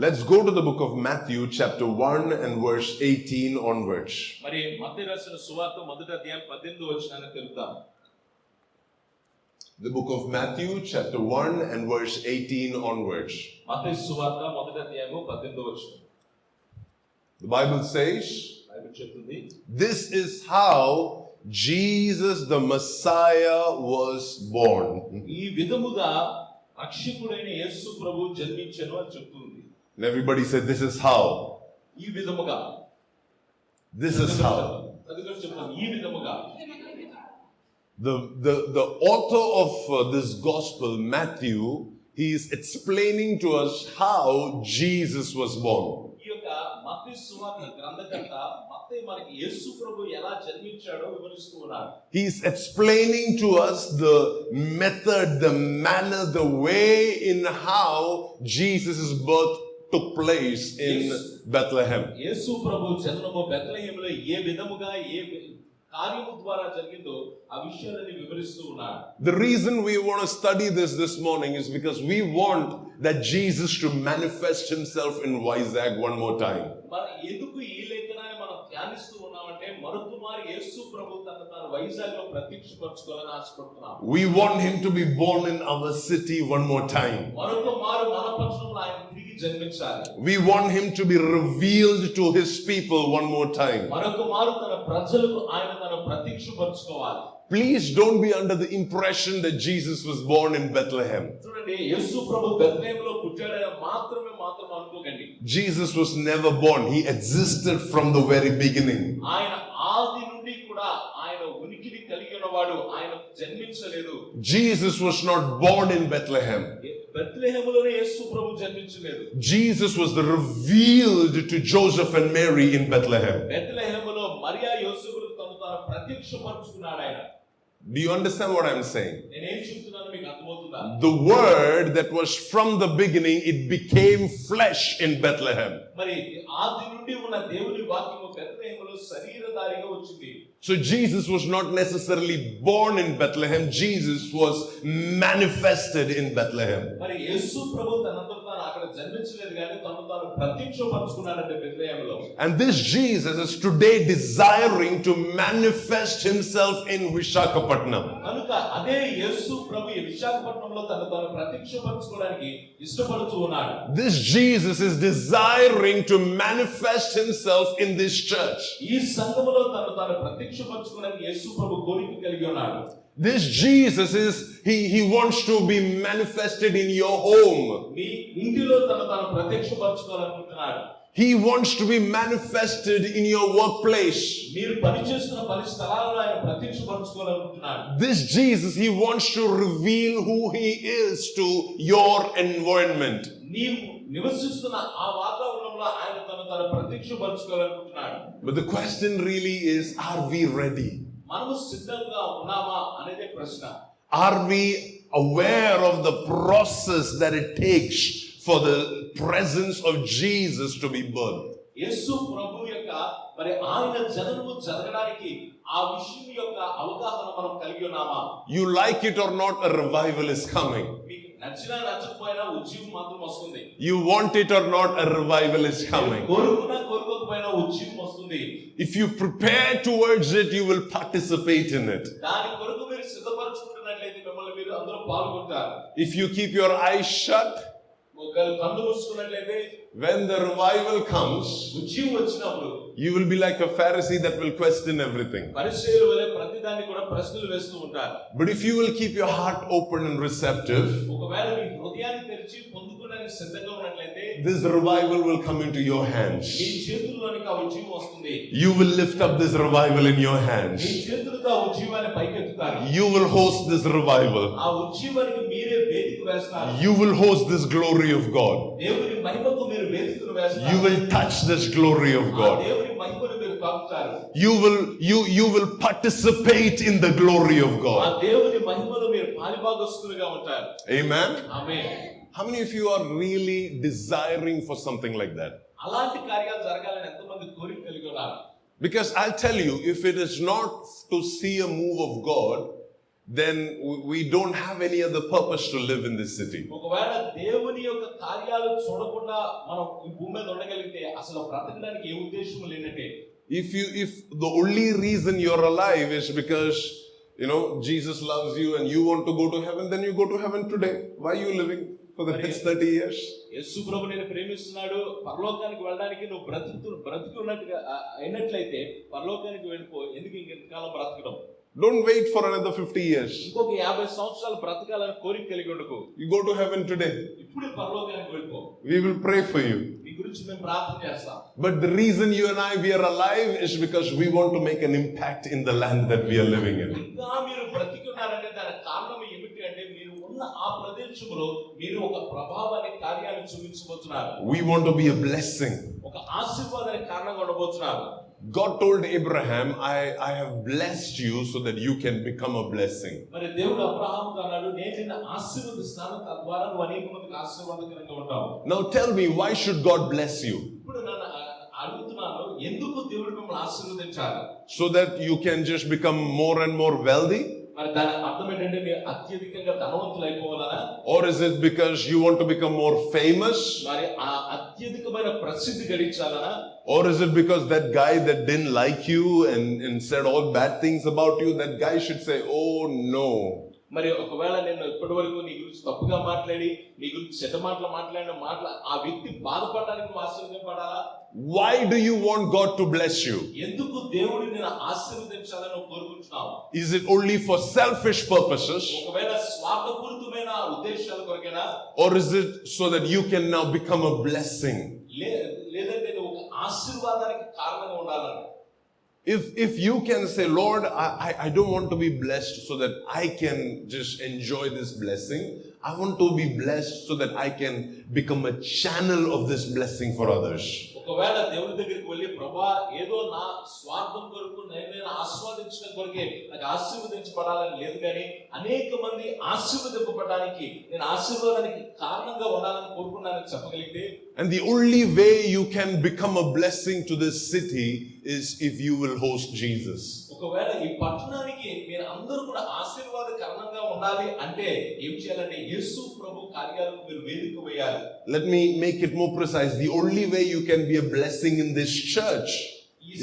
Let's go to the book of Matthew chapter 1 and verse 18 onwards. మరి మత్తయి రాసిన సువార్త మొదటి అధ్యాయం 18వ వచనాన్ని తెలుపుదాం. The book of Matthew chapter 1 and verse 18 onwards. మత్తయి సువార్త మొదటి అధ్యాయము 18వ వచనం. The Bible says, బైబిల్ చెప్తుంది, this is how Jesus the Messiah was born. ఈ విధముగా రక్షకుడైన యేసు ప్రభువు జన్మించెను అని చెప్తుంది. And everybody said, this is how. ఈ విధముగా. This is how. అందుకని చెప్తాను, ఈ విధముగా. The author of this gospel, Matthew, he is explaining to us how Jesus was born. ఈ యొక్క మత్తయి సువార్త గ్రంథకర్త మత్తయి మనకి యేసు ప్రభువు ఎలా జన్మించాడో వివరిస్తూ ఉన్నాడు. He is explaining to us the method, the manner, the way in how Jesus' birth took place in Bethlehem. యేసు ప్రభువు జన్మము బెత్లెహేములో ఏ విధముగా ఏ కార్యము ద్వారా జరిగిందో ఆ విషయాలను వివరిస్తూ ఉన్నాడు. The reason we want to study this morning is because we want that Jesus to manifest himself in Vizag one more time. మన ఎందుకు ఈ లేఖనాన్ని మనం ధ్యానిస్తూ ఉన్నామంటే మరొకమారు యేసు ప్రభువు తన వైజాగ్లో ప్రత్యక్షపరచుకోవాలని ఆశపడుతున్నాం. We want him to be born in our city one more time. మరొకమారు మన పక్షంలో ఆయన తిరిగి జన్మించాలి. We want him to be revealed to his people one more time. మరొకమారు తన ప్రజలకు ఆయన ప్రత్యక్షపరచుకోవాలి. Please don't be under the impression that Jesus was born in Bethlehem. చూడండి, యేసు ప్రభు బెత్లెహేములో పుట్టాడని మాత్రం అనుకోకండి. Jesus was never born. He existed from the very beginning. ఆయన ఆది నుండి కూడా ఆయన ఉనికిని కలిగి ఉన్నవాడు, ఆయన జన్మించలేదు. Jesus was not born in Bethlehem. బెత్లెహేములోనే Yesu Prabhu జన్మించలేదు. Jesus was revealed to Joseph and Mary in Bethlehem. బెత్లెహేములో Mariya యోసేపులకు తను తాను ప్రత్యక్షపరచుకున్నాడు ఆయన. Do you understand what I'm saying? నేనేం చెప్తున్నానో మీకు అర్థమవుతుందా? The word that was from the beginning, it became flesh in Bethlehem. మరి ఆది నుండి ఉన్న దేవుని వాక్యము బెత్లెహేములో శరీరధారిగా వచ్చింది. So Jesus was not necessarily born in Bethlehem. Jesus was manifested in Bethlehem. మరి యేసు ప్రభు తనంతట తాను అక్కడ జన్మించలేదు కానీ తను తాను ప్రత్యక్షపరచుకున్నాడంటే బెత్లెహేములో. And this Jesus is today desiring to manifest himself in Vishakhapatnam. కనుక అదే యేసు ప్రభు ఈ విశాఖపట్నంలో తను తాను ప్రత్యక్షపరచుకోవడానికి ఇష్టపడుతూ ఉన్నాడు. This Jesus is desiring to manifest himself in this church. ఈ సంఘములో తను తాను ప్రత్యక్షపరచుకోవడానికి యేసు ప్రభు కోరిక కలిగి ఉన్నాడు. This Jesus is he wants to be manifested in your home. మీ ఇంటిలో తను తాను ప్రత్యక్షపరచుకోవాలనుకుంటున్నాడు. He wants to be manifested in your workplace. మీరు పనిచేస్తున్న పని స్థలాల్లో ఆయన ప్రత్యక్షపరచుకోవాలనుకుంటున్నాడు. This Jesus, he wants to reveal who he is to your environment. నీవు నివసిస్తున్న ఆ వాతావరణంలో ఆయన తను తాను ప్రత్యక్షపరచుకోవాలనుకుంటున్నాడు. But the question really is, are we ready? మనము సిద్ధంగా ఉన్నామా అనేది ప్రశ్న. Are we aware of the process that it takes for the presence of Jesus to be birthed? యేసు ప్రభు యొక్క మరి ఆయన జననము జరగడానికి ఆ విషయం యొక్క అవగాహన మనం కలిగి ఉన్నామా? You like it or not, a revival is coming. మీకు నచ్చినా నచ్చకపోయినా ఉజ్జీవం మాత్రం వస్తుంది. You want it or not, a revival is coming. కోరుకున్నా కోరుకోకపోయినా ఉజ్జీవం వస్తుంది. If you prepare towards it, you will participate in it. దాని కొరకు మీరు సిద్ధపరచుకుంటున్నట్లయితే మిమ్మల్ని మీరు అందులో పాల్గొంటారు. If you keep your eyes shut, ఒకవేళ కళ్ళు మూసుకున్నట్లయితే when the revival comes, ఉజ్జీవం వచ్చినప్పుడు you will be like a Pharisee that will question everything. పరిసయ్యుల వలె ప్రతిదాన్ని కూడా ప్రశ్నలు వేస్తూ ఉంటారు. But if you will keep your heart open and receptive, ఒకవేళ మీ హృదయాన్ని తెరిచి పొందుకోవడానికి సిద్ధంగా ఉన్నట్లయితే this revival will come into your hands. మీ చేతుల్లోనికి ఆ ఉజ్జీవం వస్తుంది. You will lift up this revival in your hands. మీ చేతులతో ఆ ఉజ్జీవాన్ని పైకెత్తుతారు. You will host this revival. ఆ ఉజ్జీవానికి మీరే వేదిక వేస్తారు. You will host this glory of God. దేవుని మహిమకు మీరు వేదికను వేస్తారు. You will touch this glory of God. ఆ దేవుని మహిమను మీరు తాకుతారు. You will participate in the glory of ఆ God. దేవుని మహిమలో మీరు పాలిభాగస్తులుగా ఉంటారు. Amen. Amen. How many of you are really desiring for something like that? అలాంటి కార్యాలు జరగాలని ఎంతమంది కోరిక కలిగి ఉన్నారు? Because I'll tell you, if it is not to see a move of God, then we don't have any other purpose to live in this city. ఒకవేళ దేవుని యొక్క కార్యాలు చూడకుండా మనం ఈ భూమి మీద ఉండగలిగితే అసలు బ్రతకడానికి ఏ ఉద్దేశం లేనట్టే. If the only reason you're alive is because Jesus loves you and you want to go to heaven, then you go to heaven today. Why are you living for the next 30 years? యేసు ప్రభు నిన్ను ప్రేమిస్తున్నాడు, పరలోకానికి వెళ్ళడానికి నువ్వు బ్రతుకున్నట్టుగా అయినట్లయితే పరలోకానికి వెళ్ళిపో. ఎందుకు ఇంకెంతకాలం బ్రతకడం? Don't wait for another 50 years. ఇంకొక 50 సంవత్సరాలు బ్రతకాలని కోరిక కలిగి ఉండకు. You go to heaven today. ఇప్పుడు పరలోకానికి వెళ్ళిపో. We will pray for you. నీ గురించి మేము ప్రార్థన చేస్తాం. But the reason you and we are alive is because we want to make an impact in the land that we are living in. ఇంకా మీరు బ్రతికున్నారంటే దానికి కారణం ఏమిటి అంటే మీరు ఉన్న ఆ ప్రదేశంలో మీరు ఒక ప్రభావాన్ని కార్యాన్ని చూపించబోతున్నారు. We want to be a blessing. ఒక ఆశీర్వాదానికి కారణంగా ఉండబోతున్నారు. God told Abraham, I have blessed you so that you can become a blessing. మరి దేవుడు అబ్రహాముతో అన్నాడు, నేను నిన్ను ఆశీర్వదిస్తాను, తద్వారా నువ్వు అనేక మందికి ఆశీర్వాదకరంగా ఉంటావు. Now tell me, why should God bless you? ఇప్పుడు నన్ను అడుగుతున్నాను, ఎందుకు దేవుడు మిమ్మల్ని ఆశీర్వదించాలి? So that you can just become more and more wealthy? మరి దాని అర్థం ఏంటంటే మీరు అత్యధికంగా ధనవంతులు అయిపోవాలనా? Or is it because you want to become more famous? మరి ఆ అత్యధికమైన ప్రసిద్ధి గడించాలనా? Or is it because that guy that didn't like you and said all bad things about you, that guy should say, oh no. మరి ఒకవేళ నేను ఇప్పటి వరకు నీ గురించి తప్పుగా మాట్లాడి నీ గురించి చెడ్డ మాటలు మాట్లాడిన ఆ వ్యక్తి బాధపడడానికి నువ్వు ఆశీర్వదింపడాలా? Why do you want God to bless you? ఎందుకు దేవుడు నిన్ను ఆశీర్వదించాలని నువ్వు కోరుకుంటున్నావు? Is it only for selfish purposes? ఒకవేళ స్వార్థపూరితమైన ఉద్దేశాల కొరకేనా? Or is it so that you can now become a blessing? లేదంటే నువ్వు ఒక ఆశీర్వాదానికి కారణంగా ఉండాలని. If you can say, Lord, I don't want to be blessed so that I can just enjoy this blessing. I want to be blessed so that I can become a channel of this blessing for others. ఒకవేళ దేవుని దగ్గరికి వెళ్ళి ప్రభా ఏదో నా స్వార్థం కొరకు నేను ఆస్వాదించడం కొరకే నాకు ఆశీర్వదించబడాలని లేదు, కానీ అనేక మంది ఆశీర్వదింపబడడానికి నేను ఆశీర్వాదానికి కారణంగా ఉండాలని కోరుకున్నానని చెప్పగలిగితే. And the only way you can become a blessing to this city is if you will host Jesus. ఒకవేళ ఈ పట్టణానికి మీరు అందరూ కూడా ఆశీర్వాదకరంగా ఉండాలి అంటే ఏం చేయాలంటే యేసు ప్రభు కార్యాలకు మీరు వేదిక వేయాలి. Let me make it more precise. The only way you can be a blessing in this church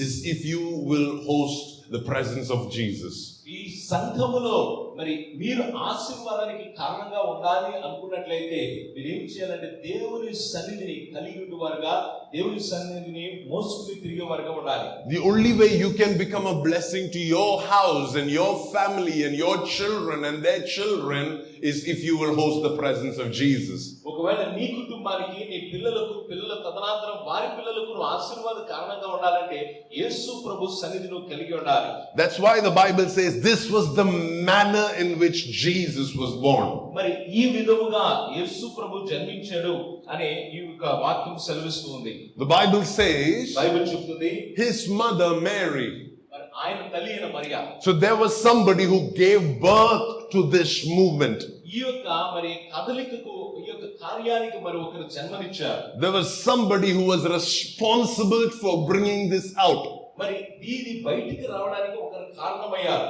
is if you will host the presence of Jesus. ఈ సంఘములో మరి మీరు ఆశీర్వాదానికి కారణంగా ఉండాలి అనుకున్నట్లయితే మీరు ఏం చేయాలంటే దేవుని సన్నిధిని కలిగి ఉండేవారుగా, దేవుని సన్నిధిని మోసుకుని తిరిగేవారుగా ఉండాలి. The only way you can become a blessing to your house and your family and your children and their children is if you will host the presence of Jesus. ఒకవేళ నీ కుటుంబానికి నీ పిల్లల తదనంతరం వారి పిల్లలకు ఆశీర్వాద కారణంగా ఉండాలంటే యేసు ప్రభు సన్నిధిని కలిగి ఉండాలి. That's why the Bible says this was the manner in which Jesus was born. మరి ఈ విధముగా యేసు ప్రభు జన్మించాడు అనే ఈ వాక్యం సెలవిస్తుంది. The Bible says బైబిల్ చెప్తుంది his mother Mary. మరి ఆయన తల్లి అయిన Mariya. So there was somebody who gave birth to this movement. ఈ యొక్క మరి కదలికకు ఈ యొక్క కార్యానికి మరి ఒకరు జన్మనిచ్చారు. There was somebody who was responsible for bringing this out. మరి దీని బయటికి రావడానికి ఒకరు కారణమయ్యారు.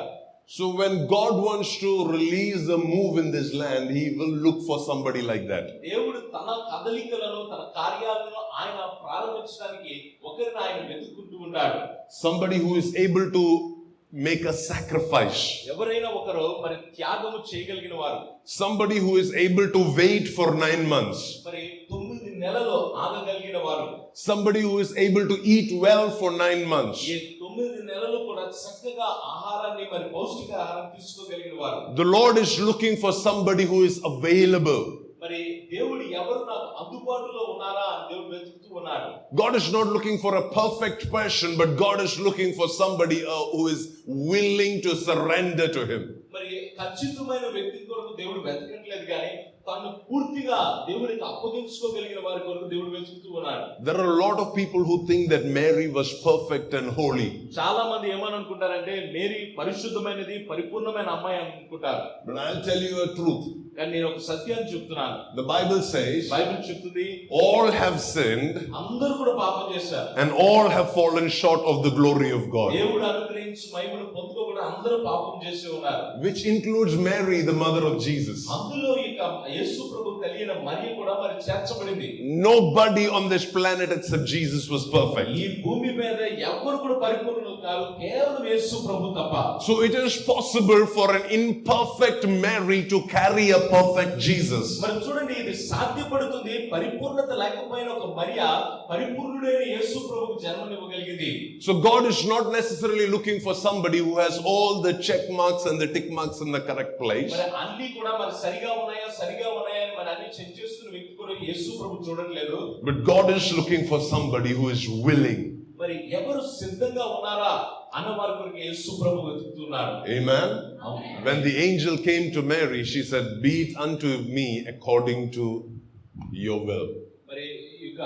So when God wants to release a move in this land, he will look for somebody like that. దేవుడు తన కదలికలను తన కార్యాలను ఆయన ప్రారంభించడానికి ఒకరిని ఆయన వెతుక్కుంటూ ఉన్నాడు. Somebody who is able to make a sacrifice. ఎవరైనా ఒకరు మరి త్యాగము చేయగలిగిన వారు. Somebody who is able to wait for 9 months. మరి 9 నెలలు ఆగగలిగిన వారు. Somebody who is able to eat well for 9 months. ఈ 9 నెలలు కూడా చక్కగా ఆహారాన్ని మరి పౌష్టిక ఆహారం తీసుకోగలిగిన వారు. The Lord is looking for somebody who is available. మరి దేవుడు ఎవరు నాకు అందుబాటులో ఉన్నారా అని దేవుడు వెతుకుతూ ఉన్నాడు. God is not looking for a perfect person, but God is looking for somebody who is willing to surrender to him. మరి ఖచ్చితమైన వ్యక్తి కొరకు దేవుడు వెతకట్లేదు, కానీ తను పూర్తిగా దేవునికి అప్పగించుకోగలిగిన వారి కొరకు దేవుడు వెతుకుతూ ఉన్నాడు. There are a lot of people who think that Mary was perfect and holy. చాలా మంది ఏమని అనుకుంటారంటే మేరీ పరిశుద్ధమైనది పరిపూర్ణమైన అమ్మాయి అనుకుంటారు. But I'll tell you a truth. కానీ నేను ఒక సత్యాన్ని చెప్తున్నాను. The Bible says, బైబిల్ చెప్తుంది all have sinned అందరూ కూడా పాపం చేశారు, and all have fallen short of the glory of God. దేవుడు అనుగ్రహించి మహిమను పొందుకోకుండా అందరూ పాపం చేసి ఉన్నారు. Which includes Mary, the mother of Jesus. అందులో ఇక యేసు ప్రభు కలిగిన మరియ కూడా మరి చేర్చబడింది. Nobody on this planet except Jesus was perfect. ఈ భూమి మీద ఎవ్వరు కూడా పరిపూర్ణులు కాదు, కేవలం యేసు ప్రభు తప్ప. So it is possible for an imperfect Mary to carry a perfect Jesus. మరి చూడండి, ఇది సాధ్యపడుతుంది. పరిపూర్ణత లేకపోయిన ఒక మరియ పరిపూర్ణుడైన యేసు ప్రభువుకు జన్మనివ్వగలిగింది. So God is not necessarily looking for somebody who has all the check marks and the tick marks in the correct place. మరి అన్ని కూడా మరి సరిగా ఉన్నాయా అని మరి అన్ని చెక్ చేస్తున్న వ్యక్తి కూడా యేసు ప్రభు చూడట్లేదు. But God is looking for somebody who is willing. మరి ఎవరు సిద్ధంగా ఉన్నారా అన్న వారి కొరకు యేసు ప్రభు వెతుకుతున్నారు. Amen. అవును. When the angel came to Mary, she said, "Be it unto me according to your will." మరి ఇక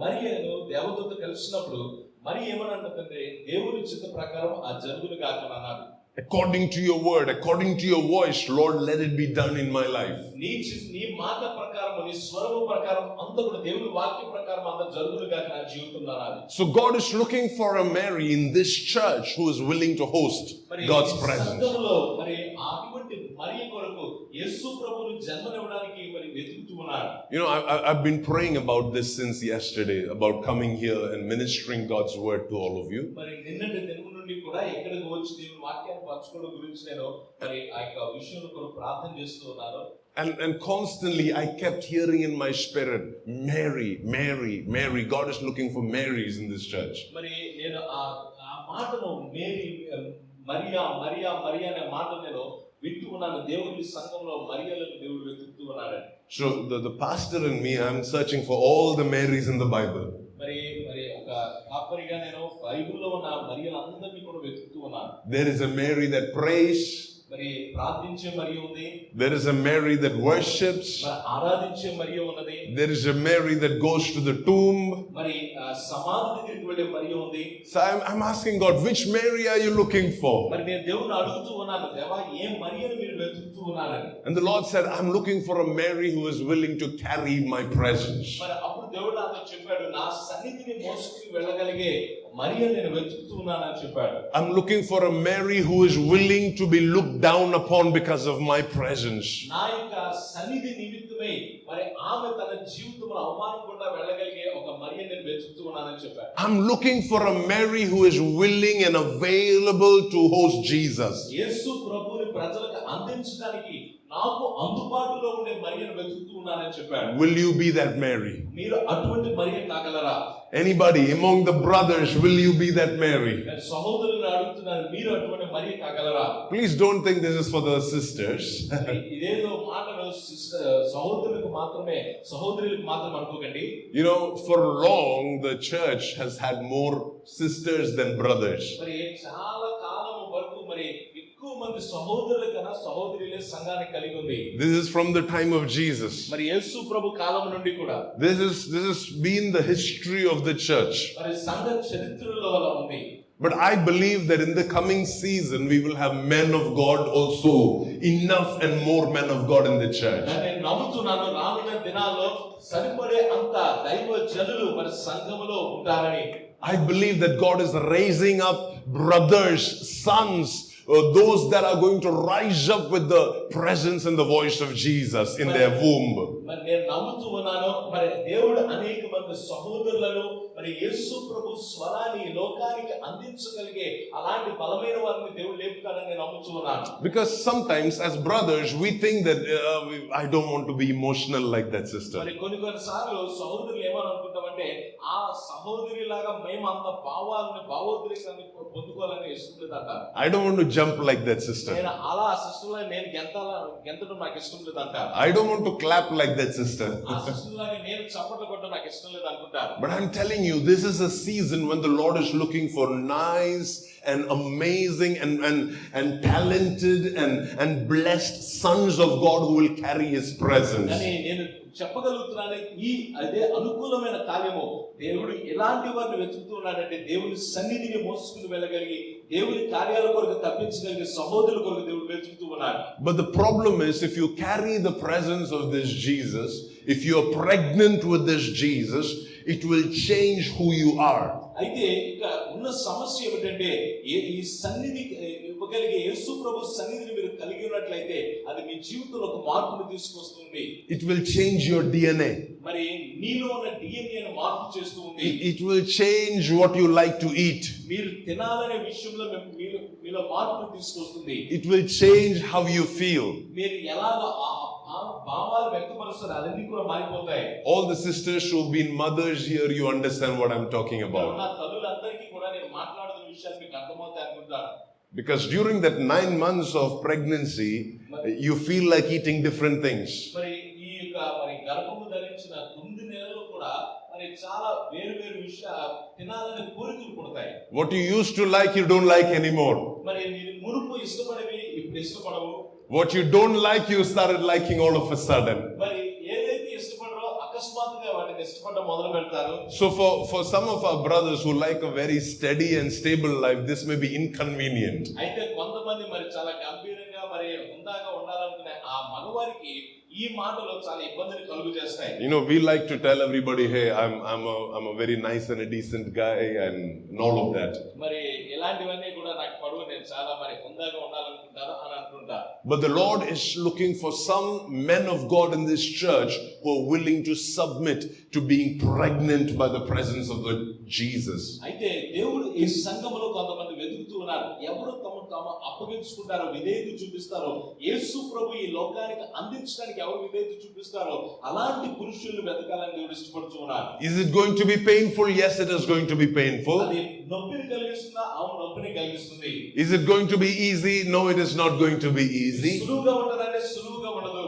మరియను దేవదూత కలిసినప్పుడు మరి ఏమనంటే దేవుని చిత్త ప్రకారం ఆ జరుగును గాక అన్నాడు. According to your word, according to your voice, Lord, let it be done in my life. నీ మాట ప్రకారం, నీ స్వరము ప్రకారం అంత కూడా దేవుని వాక్య ప్రకారం అంత జరుగును గాక నా జీవితంలో అన్నాడు. So God is looking for a Mary in this church who is willing to host God's presence. సంఘములో మరి అటువంటి మరియ కొరకు యేసు ప్రభువును జన్మనివ్వడానికి మరి వెతుకుతూ ఉన్నాడు. You know, I've been praying about this since yesterday, about coming here and ministering God's word to all of you. మరి నిన్నటి దినం నుండి కూడా ఎక్కడికి వచ్చి దేవుని వాక్యాన్ని పంచుకోవడం గురించి నేను మరి ఆ యొక్క విషయం కొరకు ప్రార్థన చేస్తూ ఉన్నాను. And constantly I kept hearing in my spirit, Mary, Mary, Mary. God is looking for Marys in this church. మరి నేను ఆ మాటను మరియా మరియా మరియా అనే మాట నేను వింటూ ఉన్నాను. దేవుడి సంఘంలో మరియలను దేవుడు వెతుకుతూ ఉన్నాడు. So the pastor and me, I'm searching for all the Marys in the Bible. మరి ఒక కాపరిగా నేను బైబిల్లో ఉన్న మరియలందరినీ కూడా వెతుకుతూ ఉన్నాను. There is a Mary that prays. మరి ప్రార్థించే మరియ ఉంది. There is a Mary that worships. మరి ఆరాధించే మరియ ఉన్నది. There is a Mary that goes to the tomb. మరి సమాధి దగ్గరికి వెళ్ళే మరియ ఉంది. So I'm asking God, which Mary are you looking for? మరి నేను దేవుని అడుగుతూ ఉన్నాను, దేవా ఏ మరియను మీరు వెతుకుతూ ఉన్నారని. And the Lord said, I'm looking for a Mary who is willing to carry my presence. మరి అప్పుడు దేవుడు నాతో చెప్పాడు, నా సన్నిధిని మోసుకుని వెళ్ళగలిగే మరియను నేను వెతుకుతూ ఉన్నానని చెప్పాడు. I'm looking for a Mary who is willing to be looked down upon because of my presence. నా యొక్క సన్నిధి నిమిత్తమై మరి ఆమె తన జీవితంలో అవమానం గుండా వెళ్ళగలిగే ఒక మరియను నేను వెతుకుతూ ఉన్నానని చెప్పాడు. I'm looking for a Mary who is willing and available to host Jesus. యేసు ప్రభువుని ప్రజలకు అందించడానికి నాకు అందుబాటులో ఉండే మరియను వెతుకుతూ ఉన్నానని చెప్పాడు. Will you be that Mary? మీరు అటువంటి మరియ కాగలరా? Anybody among the brothers, will you be that Mary? సహోదరులను అడుగుతున్నారు, మీరు అటువంటి మరియ కాగలరా? Please don't think this is for the sisters. ఇదేదో మాటలు సహోదరులకు మాత్రమే, సహోదరులకు మాత్రం అనుకోకండి. You know, for long the church has had more sisters than brothers. మరి చాలా కాలం వరకు మరి ఎక్కువ మంది సహోదరుల కన్నా సహోదరులే సంఘాన్ని కలిగి ఉంది. This is from the time of Jesus. మరి యేసు ప్రభు కాలం నుండి కూడా This has been the history of the church. మరి సంఘ చరిత్రలో అలా ఉంది. But I believe that in the coming season we will have men of God also, enough and more men of God in the church. నేను నమ్ముతున్నాను రానున్న దినాల్లో సరిపడే అంత దైవ జనులు మరి సంఘములో ఉంటారని. I believe that God is raising up brothers, sons, those that are going to rise up with the presence and the voice of Jesus in their womb. మరి నేను నమ్ముతూ ఉన్నాను, మరి దేవుడు అనేక మంది సహోదరులను మరి యేసు ప్రభు స్వరాన్ని లోకానికి అందించగలిగే అలాంటి బలమైన వారిని దేవుడు లేపుతాడని నేను నమ్ముతూ ఉన్నాను. Because sometimes as brothers we think that I don't want to be emotional like that sister. మరి కొన్ని సార్లు సహోదరులు ఏమని అనుకుంటామంటే ఆ సహోదరిలాగా మేము అంత భావోద్రేకాన్ని పొందుకోవాలని ఇష్టం లేదంట. I don't want to jump like that sister. నేను అలా సిస్టర్లా నేను గెంతడం నాకు ఇష్టం లేదంట. I don't want to clap like that sister. ఆ సిస్టర్లాగా నేను చప్పట్లు కొట్టడం నాకు ఇష్టం లేదు అనుకుంటారు. But I'm telling you, this is a season when the Lord is looking for nice and amazing and talented and blessed sons of God who will carry His presence. కానీ నేను చెప్పగలుగుతున్నాను, ఈ అదే అనుకూలమైన కార్యము దేవుడు ఎలాంటి వారిని వెతుకుతూ ఉన్నాడంటే దేవుని సన్నిధిని మోసుకుని వెళ్ళగలిగి దేవుని కార్యాల కొరకు తప్పించగలిగే సహోదరుల కొరకు దేవుడు వెతుకుతూ ఉన్నాడు. But the problem is, if you carry the presence of this Jesus, if you are pregnant with this Jesus, it will change who you are. అయితే ఇక ఉన్న సమస్య ఏమిటంటే ఈ సన్నిధి ఇవ్వగలిగే యేసు ప్రభు సన్నిధిని మీరు కలిగి ఉన్నట్లయితే అది మీ జీవితంలో ఒక మార్పును తీసుకొస్తుంది. It will change your DNA. మరి నీలో ఉన్న DNA ను మార్పు చేస్తూ ఉంది. It will change what you like to eat. మీరు తినాలనే విషయంలో మీలో మార్పును తీసుకొస్తుంది. It will change how you feel. మీరు ఎలాగ భావాలు వ్యక్తపరుస్తారు అదన్నీ కూడా మారిపోతాయి. All the sisters who have been mothers here, you understand what I'm talking about. నా తల్లులందరికీ కూడా నేను మాట్లాడుతున్న విషయాలు మీకు అర్థమవుతాయి అనుకుంటాను. Because during that 9 months of pregnancy, you feel like eating different things. మరి ఈ యొక్క మరి గర్భము ధరించిన 9 నెలలు కూడా మరి చాలా వేరు విషయాలు తినాలనే కోరికలు పుడతాయి. What you used to like, you don't like anymore. మరి మీరు మునుపు ఇష్టపడేవి ఇప్పుడు ఇష్టపడవు. What you don't like, you started liking all of a sudden. మరి ఏదైతే ఇష్టపడరో అకస్మాత్తుగా వాటిని ఇష్టపడడం మొదలు పెడతారు. So for some of our brothers who like a very steady and stable life, this may be inconvenient. అయితే కొంతమంది మరి చాలా గంభీరంగా మరి హుందాగా ఉండాలనుకునే ఆ మగవారికి ఈ మాటలు చాలా ఇబ్బందిని కలుగు చేస్తాయి. You know, we like to tell everybody, hey, I'm a very nice and a decent guy and all of that. మరి ఇలాంటివన్నీ కూడా నాకు పడువు, నేను చాలా మరి హుందాగా ఉండాలనుకుంటాను అని అంటుంటా. But the Lord is looking for some men of God in this church who are willing to submit to being pregnant by the presence of the Jesus. అయితే దేవుడు ఈ సంఘములో కొంతమంది వెతుకుతూ ఉన్నారు. ఎవరు తాము అప్పగించుకుంటారో, విధేయత చూపిస్తారో, యేసు ప్రభు ఈ లోకానికి అందించడానికి ఎవరు విధేయత చూపిస్తారో అలాంటి పురుషులను వెతకాలని దేవుడు ఇష్టపడుతూ ఉన్నారు. Is it going to be painful? Yes, it is going to be painful. అది నొప్పిని కలిగిస్తుందా? అవును, నొప్పిని కలిగిస్తుంది. Is it going to be easy? No, it is not going to be easy. సులువుగా ఉండదంటే సులువుగా ఉండదు.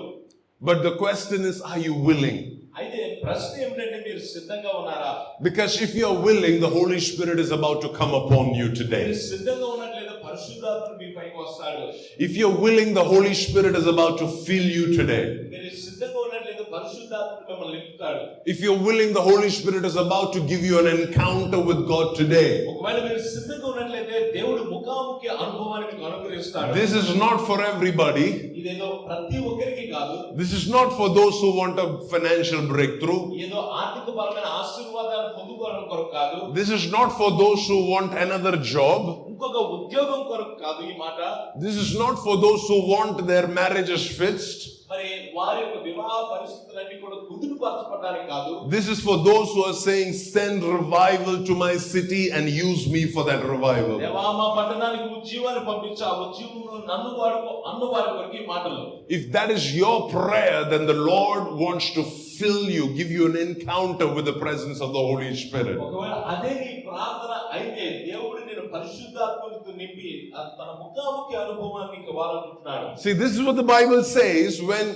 But the question is, are you willing? అయితే ప్రశ్న ఏమిటంటే మీరు సిద్ధంగా ఉన్నారా? Because if you are willing, the Holy Spirit is about to come upon you today. మీరు సిద్ధంగా ఉన్నట్లయితే పరిశుద్ధాత్ముడు మీ పైకి వస్తాడు. If you're willing, the Holy Spirit is about to fill you today. మీరు సిద్ధంగా ఉన్నట్లయితే పరిశుద్ధాత్ముడు మిమ్మల్ని నింపుతాడు. If you're willing, the Holy Spirit is about to give you an encounter with God today. ఒకవేళ మీరు సిద్ధంగా ఉన్నట్లయితే దేవుడు ముఖాముఖి అనుభవాన్ని మీకు అనుగ్రహిస్తాడు. This is not for everybody. ఇదేదో ప్రతి ఒక్కరికి కాదు. This is not for those who want a financial breakthrough. ఏదో ఆర్థికపరమైన ఆశీర్వాదాలు పొందుకోవడం కొరకు కాదు. This is not for those who want another job. ఇంకొక ఉద్యోగం కొరకు కాదు ఈ మాట. This is not for those who want their marriages fixed. మరి వారి యొక్క వివాహ పరిస్థితులన్నీ కూడా కుదురుపరచబడడానికి కాదు. This is for those who are saying, send revival to my city and use me for that revival. దేవా మా పట్టణానికి ఉజ్జీవాన్ని పంపించు, ఆ ఉజ్జీవంలో నన్ను వాడుకో అన్న వారి కొరకు ఈ మాటలు. If that is your prayer, then the Lord wants to fill you, give you an encounter with the presence of the Holy Spirit. ఒకవేళ అదే నీ ప్రార్థన అయితే దేవుడు నేను పరిశుద్ధాత్మతో నింపి తన ముఖాముఖి అనుభవాన్ని ఇవ్వాలనుకుంటున్నాడు. See, this is what the Bible says. When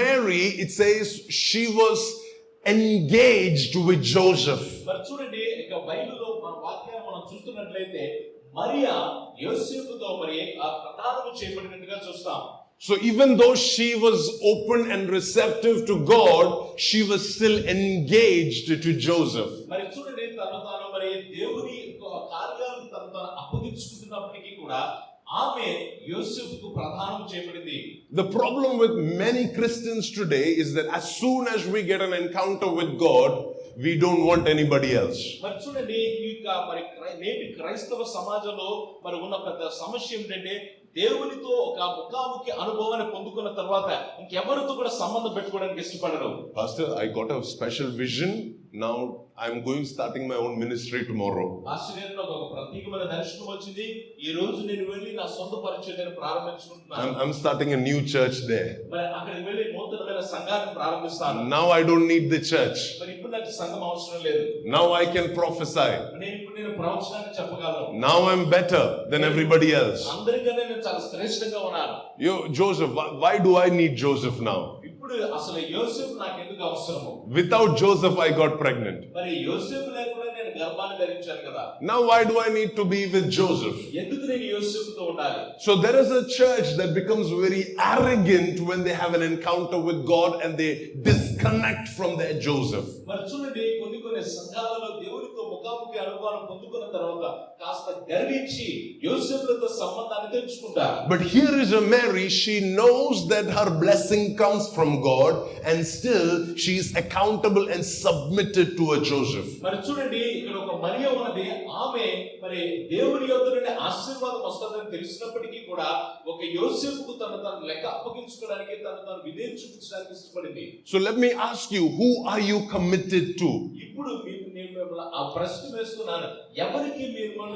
Mary, it says she was engaged with Joseph. మరి చూడండి, ఇక బైబిల్లో మన వాక్యాన్ని మనం చూస్తున్నట్లయితే మరియా యోసేపుతో మరి ఆ ప్రధానము చేయబడినట్టుగా చూస్తాం. So even though she was open and receptive to God, she was still engaged to Joseph. మరి చూడండి, తాను మరి దేవుని కార్యాలను తను అప్పగించుకుంటున్నప్పటికీ కూడా ఆమె యోసేపుకు ప్రధానం చేయబడింది. The problem with many Christians today is that as soon as we get an encounter with God, we don't want anybody else. మరి చూడండి, మరి నేటి క్రైస్తవ సమాజంలో మరి ఉన్న పెద్ద సమస్య ఏంటంటే దేవునితో ఒక ముఖాముఖి అనుభవాన్ని పొందుకున్న తర్వాత ఇంకెవరితో కూడా సంబంధం పెట్టుకోవడానికి ఇష్టపడరు. Pastor, I got a special vision. Now I'm starting my own ministry tomorrow. ఆశ్చర్యంలో ఒక ప్రత్యేకమైన దర్శనం వచ్చింది. ఈ రోజు నేను వెళ్ళి నా సొంత పరిచర్యను ప్రారంభించుకుంటున్నాను. I'm starting a new church there. మరి అక్కడికి వెళ్ళి నూతనమైన సంఘాన్ని ప్రారంభిస్తాను. Now I don't need the church. మరి ఇప్పుడు నాకు సంఘం అవసరం లేదు. Now I can prophesy. నేను ప్రవచనాన్ని చెప్పగలను. Now I'm better than everybody else. అందరికన్నా నేను చాలా శ్రేష్టంగా ఉన్నాను. Joseph, why do I need Joseph now? ఇప్పుడు అసలు యోసేపు నాకు ఎందుకు అవసరము? Without Joseph I got pregnant. మరి యోసేపు లేకుండా నేను గర్భాన్ని ధరించాను కదా, Now why do I need to be with Joseph? ఎందుకు నేను యోసేపుతో ఉండాలి? So there is a church that becomes very arrogant when they have an encounter with God and they disconnect from their Joseph. మరి చూడండి, కొన్ని కొన్ని సంఘాలలో దేవుడితో ముఖాముఖి అనుభవం పొందుకున్న తర్వాత కాస్త గర్వించి యోసేపులతో సంబంధాన్ని తెంచుకుంటారు. But here is a Mary, she knows that her blessing comes from God and still she is accountable and submitted to a Joseph. మరి చూడండి, ఇక్కడ ఒక మరియ ఉన్నది, ఆమె మరి దేవుని యొద్ద నుండి ఆశీర్వాదం వస్తుందని తెలిసినప్పటికీ కూడా ఒక యోసేపుకు తను లెక్క అప్పగించుకోవడానికి, తను విధేయత చూపించడానికి ఇష్టపడింది. So let me ask you, who are you committed to? ఇప్పుడు నేను ఆ ప్రశ్న వేస్తున్నాను, ఎవరికి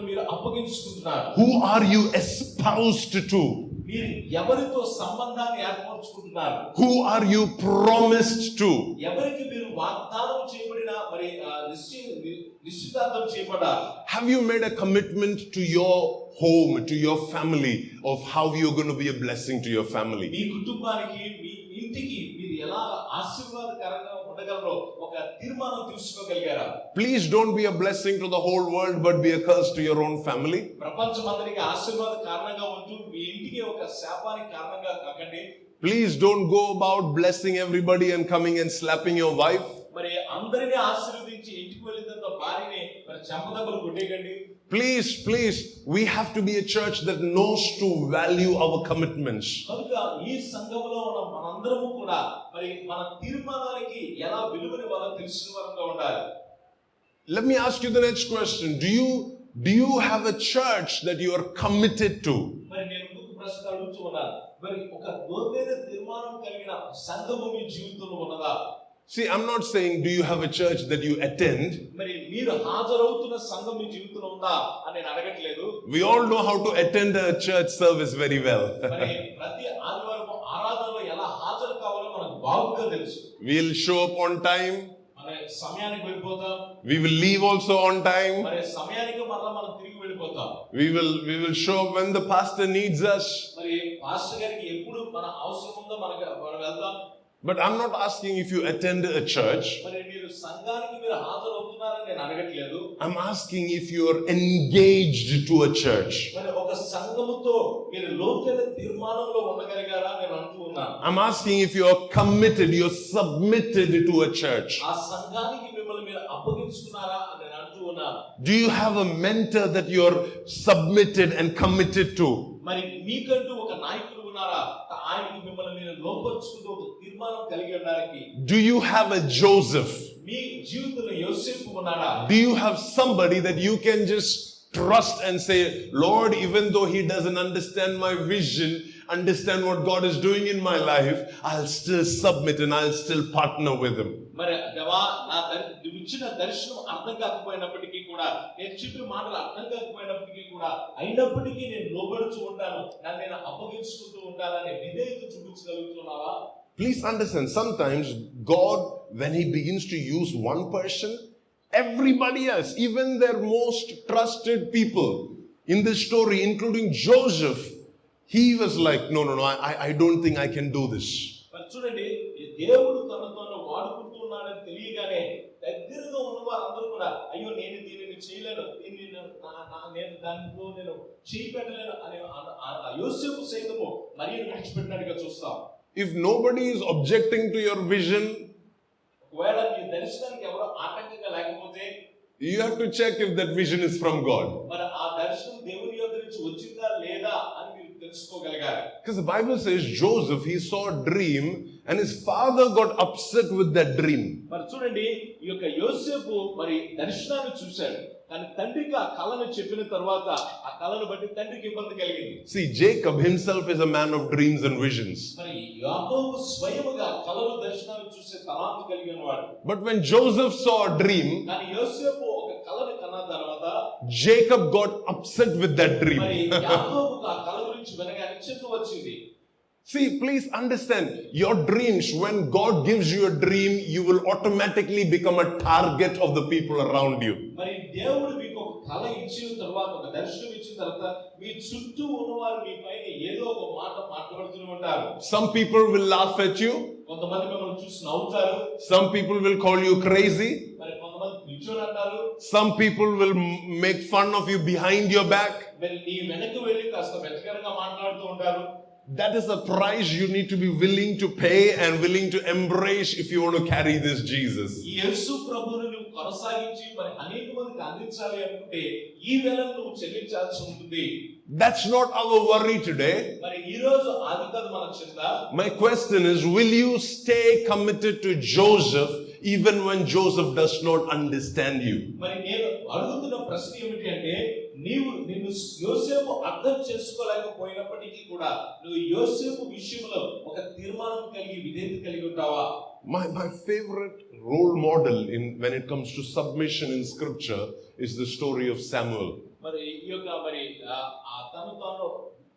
మీరు అప్పగించుకుంటున్నారు? Who are you espoused to? మీరు ఎవరితో సంబంధాన్ని ఏర్పరచుకుంటున్నారు? Who are you promised to? ఎవరికి మీరు వాగ్దానం చేయబడిన మరి నిశ్చితార్థం చేయబడ్డారు? Have you made a commitment to your home, to your family, of how you're going to be a blessing to your family? మీ కుటుంబానికి, మీ ఇంటికి మీరు ఎలా ఆశీర్వాదకరంగా ఉండగలరో ఒక తీర్మానం తీసుకోగలిగారా? Please don't be a blessing to the whole world, but be a curse to your own family. ప్రపంచమందరికి ఆశీర్వాద కారణంగా ఉంటూ మీ ఇంటికి ఒక శాపానికి కారణంగా కాకండి. Please don't go about blessing everybody and coming and slapping your wife. మరి అందరినీ ఆశీర్వదించి ఇంటికి వెళ్ళిన తర్వాత భార్యని మరి చెంపదెబ్బలు కొట్టేయకండి. Please, we have to be a church that knows to value our commitments. కనుక ఈ సంఘంలో ఉన్న మనందరము కూడా మరి మన తీర్మానాలకి ఎలా విలువనివ్వాలో తెలిసిన వారంగా ఉండాలి. Let me ask you the next question. Do you have a church that you are committed to? మరి నేను ఇంకొక ప్రశ్న అడుగుతూ ఉన్నాను, మరి ఒక లోతైన తీర్మానం కలిగిన సంఘము మీ జీవితంలో ఉన్నదా? See, I'm not saying do you have a church that you attend. మరి మీరు హాజరవుతున్న సంఘం మీ జీవితంలో ఉందా అని నేను అడగట్లేదు. We all know how to attend a church service very well. మరి ప్రతి ఆదివారం ఆరాధనలో ఎలా హాజరు కావాలో మనకు బాగుగా తెలుసు. We'll show up on time. మరి సమయానికి వెళ్ళిపోతాం. We will leave also on time. మరి సమయానికి మరలా మనం తిరిగి వెళ్ళిపోతాం. We will show up when the pastor needs us. మరి పాస్టర్ గారికి ఎప్పుడు మన అవసరం ఉందో మనం వెళ్తాం. But I'm not asking if you attend a church. మరి మీరు సంఘానికి మీరు హాజరవుతున్నారని నేను అడగట్లేదు. I'm asking if you are engaged to a church. మరి ఒక సంఘముతో మీరు లోతైన తీర్మానంలో ఉండగలిగారా నేను అంటూ ఉన్నాను. I'm asking if you are committed, you're submitted to a church. ఆ సంఘానికి మిమ్మల్ని మీరు అప్పగించుకున్నారా అని నేను అంటూ ఉన్నాను. Do you have a mentor that you're submitted and committed to? మరి మీకంటూ ఒక నాయకుడు ఉన్నారా, ఆయనకి మిమ్మల్ని మీరు లోపరుచుకుంటూ ఒక తీర్మానం కలిగి ఉండడానికి? Do you have a Joseph? మీ జీవితంలో యోసేపు ఉన్నాడా? Do you have somebody that you can just trust and say, Lord, even though he doesn't understand my vision, understand what God is doing in my life, I'll still submit and I'll still partner with him. మరి దేవా, నువ్వు ఇచ్చిన దర్శనం అర్థం కాకపోయినప్పటికీ కూడా, నేను చెప్పే మాటలు అర్థం కాకపోయినప్పటికీ కూడా, అయినప్పటికీ నేను లోబడుచు ఉంటాను, నన్ను నేను అప్పగించుకుంటూ ఉంటానని విధేయత చూపించగలుగుతున్నావా? Please understand, sometimes God, when he begins to use one person, everybody else, even their most trusted people in this story, including Joseph, he was like, no, I don't think I can do this. మరి చూడండి, దేవుడు తనతో వాడుకుంటూ ఉన్నాడని తెలియగానే దగ్గరగా ఉన్న వారందరూ కూడా, అయ్యో నేను దీనిని చేయలేను, నేను దాంట్లో నేను చేయి పెట్టలేను అని యోసేపు సైతము మరియను విడిచిపెట్టినట్టుగా చూస్తాం. If nobody is objecting to your vision, ఒకవేళ మీ దర్శనానికి ఎవరో ఆటంకంగా లేకపోతే, you have to check if that vision is from God. మరి ఆ దర్శనం దేవుని యొద్ద నుంచి వచ్చిందా లేదా అని మీరు తెలుసుకోగలగాలి. Because the Bible says Joseph, he saw a dream and his father got upset with that dream. మరి చూడండి, ఈ యొక్క యోసేపు మరి దర్శనాన్ని చూశాడు, కానీ తండ్రికి ఆ కళను చెప్పిన తర్వాత ఆ కళను బట్టి తండ్రికి ఇబ్బంది కలిగింది. See, Jacob himself is a man of dreams and visions. మరి యాకోబు స్వయముగా కళలు దర్శనాలు చూసే తలాంతు కలిగిన వాడు. But when Joseph saw a dream, కానీ యోసేపు ఒక కళను కన్న తర్వాత Jacob got upset with that dream. మరి యాకోబుకు ఆ కళ గురించి వినగానే చిక్కు వచ్చింది. See, please understand, your dreams, when God gives you a dream, you will automatically become a target of the people around you. మరి దేవుడు మీకు ఒక కళ ఇచ్చిన తర్వాత, ఒక దర్శనం ఇచ్చిన తర్వాత, మీ చుట్టూ ఉన్నవారు మీ పైన ఏదో ఒక మాట మాట్లాడుతూ ఉంటారు. Some people will laugh at you. కొంతమంది మిమ్మల్ని చూసి నవ్వుతారు. Some people will call you crazy. మరి కొంతమంది నిల్చొని అంటారు, Some people will make fun of you behind your back. మరి నీ వెనక్కి వెళ్ళి కాస్త వెచ్చకరంగా మాట్లాడుతూ ఉంటారు. That is a price you need to be willing to pay and willing to embrace if you want to carry this Jesus. ఈ యేసు ప్రభువును నువ్వు కొనసాగించి మరి అనేక మందికి అందించాలి అనుకుంటే ఈ వెలను నువ్వు చెల్లించాల్సి ఉంటుంది. That's not our worry today. మరి ఈ రోజు అది కాదు మన చింత. My question is, will you stay committed to Joseph even when Joseph does not understand you? మరి నేను అడుగుతున్న ప్రశ్న ఏమిటి అంటే, నిన్ను యోసేపు అర్థం చేసుకోలేకపోయినప్పటికీ కూడా నువ్వు యోసేపు విషయంలో ఒక తీర్మానం కలిగి విధేయత కలిగి ఉంటావా? My favorite role model when it comes to submission in scripture is the story of Samuel. మరి ఈ యొక్క మరి తను తాను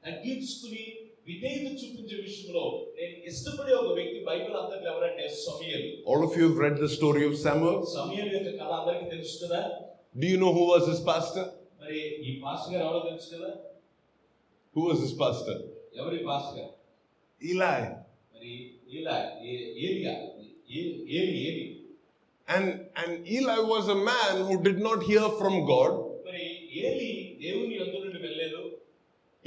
తగ్గించుకుని విధేయత చూపించే విషయంలో నేను ఇష్టపడే ఒక వ్యక్తి బైబిల్ అంతట్లో ఎవరంటే సమూయేలు. All of you have read the story of Samuel? సమూయేలు యొక్క కథ అందరికీ తెలుసు కదా. Do you know who was his pastor? మరి ఈ పాస్టర్ గారు ఎవరో తెలుసు కదా. Who was his pastor? ఎవరి పాస్టర్ గారు? Eli. మరి ఏలియా. And Eli was a man who did not hear from God. మరి ఏలి దేవుని యొద్ద నుండి వెళ్ళలేదు.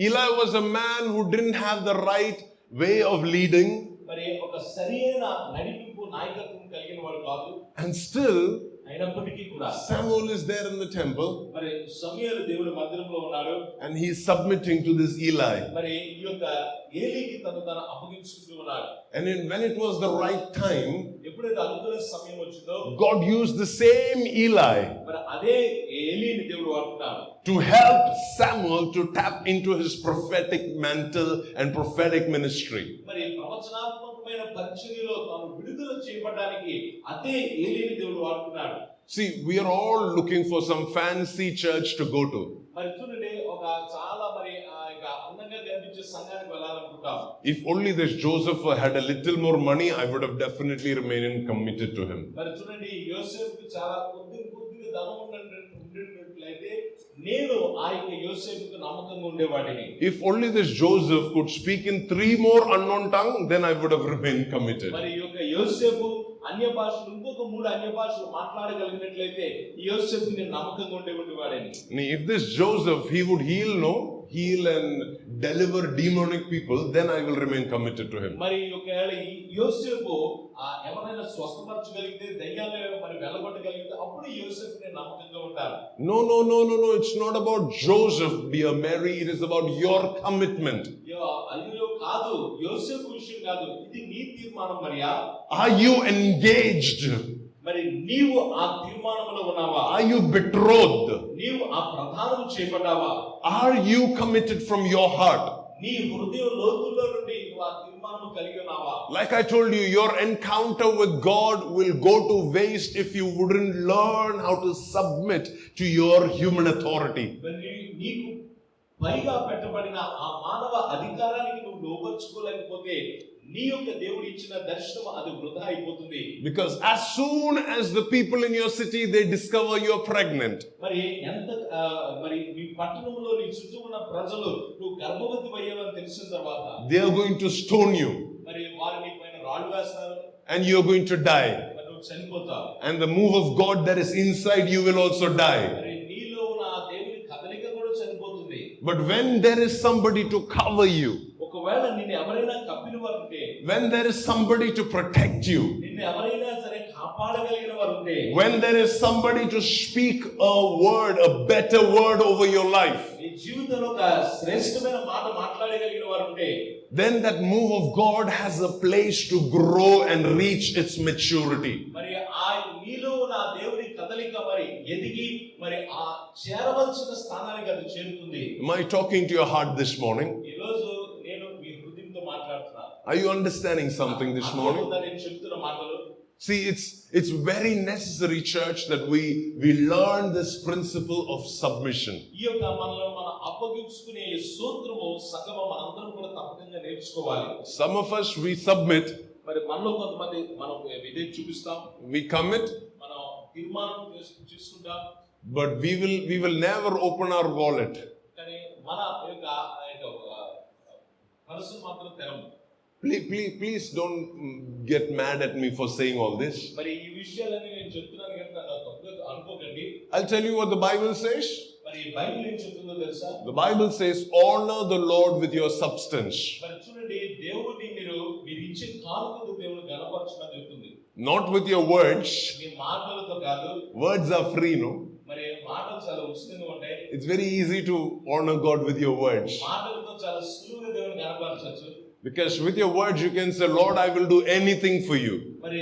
Eli was a man who didn't have the right way of leading. మరి ఒక సరైన నడిపింపు నాయకత్వం కలిగిన వాడు కాదు. And still అయినప్పటికీ కూడా Samuel is there in the temple. మరి సమూయేలు దేవుని మందిరంలో ఉన్నాడు. And he is submitting to this Eli. మరి ఈ యొక్క ఏలీకి తను అప్పగించుకుంటూ ఉన్నాడు. And when it was the right time, ఎప్పుడైతే అనుకునే సమయం వచ్చిందో God used the same Eli మరి అదే ఏలీని దేవుడు వాడుకున్నాడు to help Samuel to tap into his prophetic mantle and prophetic ministry. మరి ప్రవచనాత్మకమైన పరిచర్యలో తాను విడుదల చేయబడడానికి అదే ఏలీని దేవుడు వాడుకున్నాడు. See, we are all looking for some fancy church to go to. మరి చూడండి, ఒక చాలా మరి అందంగా కనిపించే సంఘానికి వెళ్ళాలనుకుంటాం. If only this Joseph had a little more money, I would have definitely remained committed to him. మరి చూడండి, యోసేపుకి చాలా కొద్దిగా ధనం ఉండేట్లయితే నేను ఆ యొక్క యోసేపుకి నమ్మకంగా ఉండేవాడిని. If only this Joseph could speak in 3 more unknown tongues, then I would have remained committed. మరి ఈ యొక్క యోసేపు అన్య భాషలు ఇంకొక 3 అన్య భాషలు మాట్లాడగలిగినట్లయితే ఈ యోసేపుకి నేను నమ్మకంగా ఉండేవాడిని. If this Joseph, he would heal and deliver demonic people, then I will remain committed to him. మరి ఒకవేళ యోసేపు ఎవరైనా స్వస్థపరచగలిగితే, దయ్యాలను మరి వెళ్ళగొట్టగలిగితే అప్పుడు యోసేపు నేను నమ్మకంగా ఉంటాను. No, it's not about Joseph, dear Mary, it is about your commitment. అయ్యో కాదు, యోసేపు విషయం కాదు, ఇది నీ తీర్మానం. Mariya, are you engaged? మరి నీవు ఆ తీర్మానంలో ఉన్నావా? Are you betrothed? నీవు ఆ ప్రధానం చేపట్టావా? Are you committed from your heart? నీ హృదయ లోతుల్లో నుండి నువ్వు ఆ తీర్మానం కలిగి ఉన్నావా? Like I told you, your encounter with God will go to waste if you wouldn't learn how to submit to your human authority. నీకు పైగా పెట్టబడిన ఆ మానవ అధికారానికి నువ్వు లోబర్చుకోలేకపోతే నీ యొక్క దేవుడు ఇచ్చిన దర్శనం అది వృధా అయిపోతుంది. Because as soon as the people in your city they discover you're pregnant, మరి మరి మీ పట్టణంలో నీ చుట్టూ ఉన్న ప్రజలు నువ్వు గర్భవతి అయ్యావని తెలిసిన తర్వాత they are going to stone you. మరి వారు నీ పైన రాళ్ళు వేస్తారు. And you're going to die. మరి నువ్వు చనిపోతావు. And the move of God that is inside you will also die. మరి నీలో ఉన్న ఆ దేవుని కదలిక కూడా చనిపోతుంది. But when there is somebody to cover you, ఒకవేళ నిన్ను ఎవరైనా కప్పిన వారు ఉంటే, when there is somebody to protect you, నిన్ను ఎవరైనా సరే కాపాడగలిగిన వారు ఉంటే, when there is somebody to speak a better word over your life, నీ జీవితంలో ఒక శ్రేష్టమైన మాట మాట్లాడగలిగిన వారు ఉంటే, then that move of God has a place to grow and reach its maturity. మరి ఆ నీలో ఉన్న దేవుని కదలిక మరి ఎదిగి మరి ఆ చేరవలసిన స్థానానికి అది చేరుతుంది. Am I talking to your heart this morning? ఈ రోజు నేను మీ హృదయంతో మాట్లాడుతున్నాను. Are you understanding something this morning? నేను చెప్తున్న మాటలు. See, it's very necessary, church, that we learn this principle of submission. ఈ యొక్క మనలో మన అప్పగించుకునే సూత్రము సంగమ మనందరం కూడా తప్పకుండా నేర్చుకోవాలి. Some of us, we submit, మరి మనలో కొంతమంది మనం విధేయత చూపిస్తాం, we commit, మనం తీర్మానం చేసుకుంటాం, but we will never open our wallet. కానీ మన యొక్క పర్సు మాత్రం తెరము. Please don't get mad at me for saying all this. మరి ఈ విషయాలన్నీ నేను చెప్తున్నాను కనుక నన్ను తప్పుగా అనుకోకండి. I'll tell you what the Bible says. మరి బైబిల్ ఏం చెప్తుందో తెలుసా? The Bible says, honor the Lord with your substance. మరి చూడండి, దేవుడిని మీరు ఇచ్చే కానుకతో దేవుని గణపరచమని చెప్తుంది. Not with your words. మీ మాటలతో కాదు. Words are free, no? మరి మాటలు చాలా ఉచితంగా ఉంటాయి. It's very easy to honor God with your words. మాటలతో చాలా సులువుగా దేవుని గణపరచవచ్చు. Because with your words you can say, Lord, I will do anything for you. మరి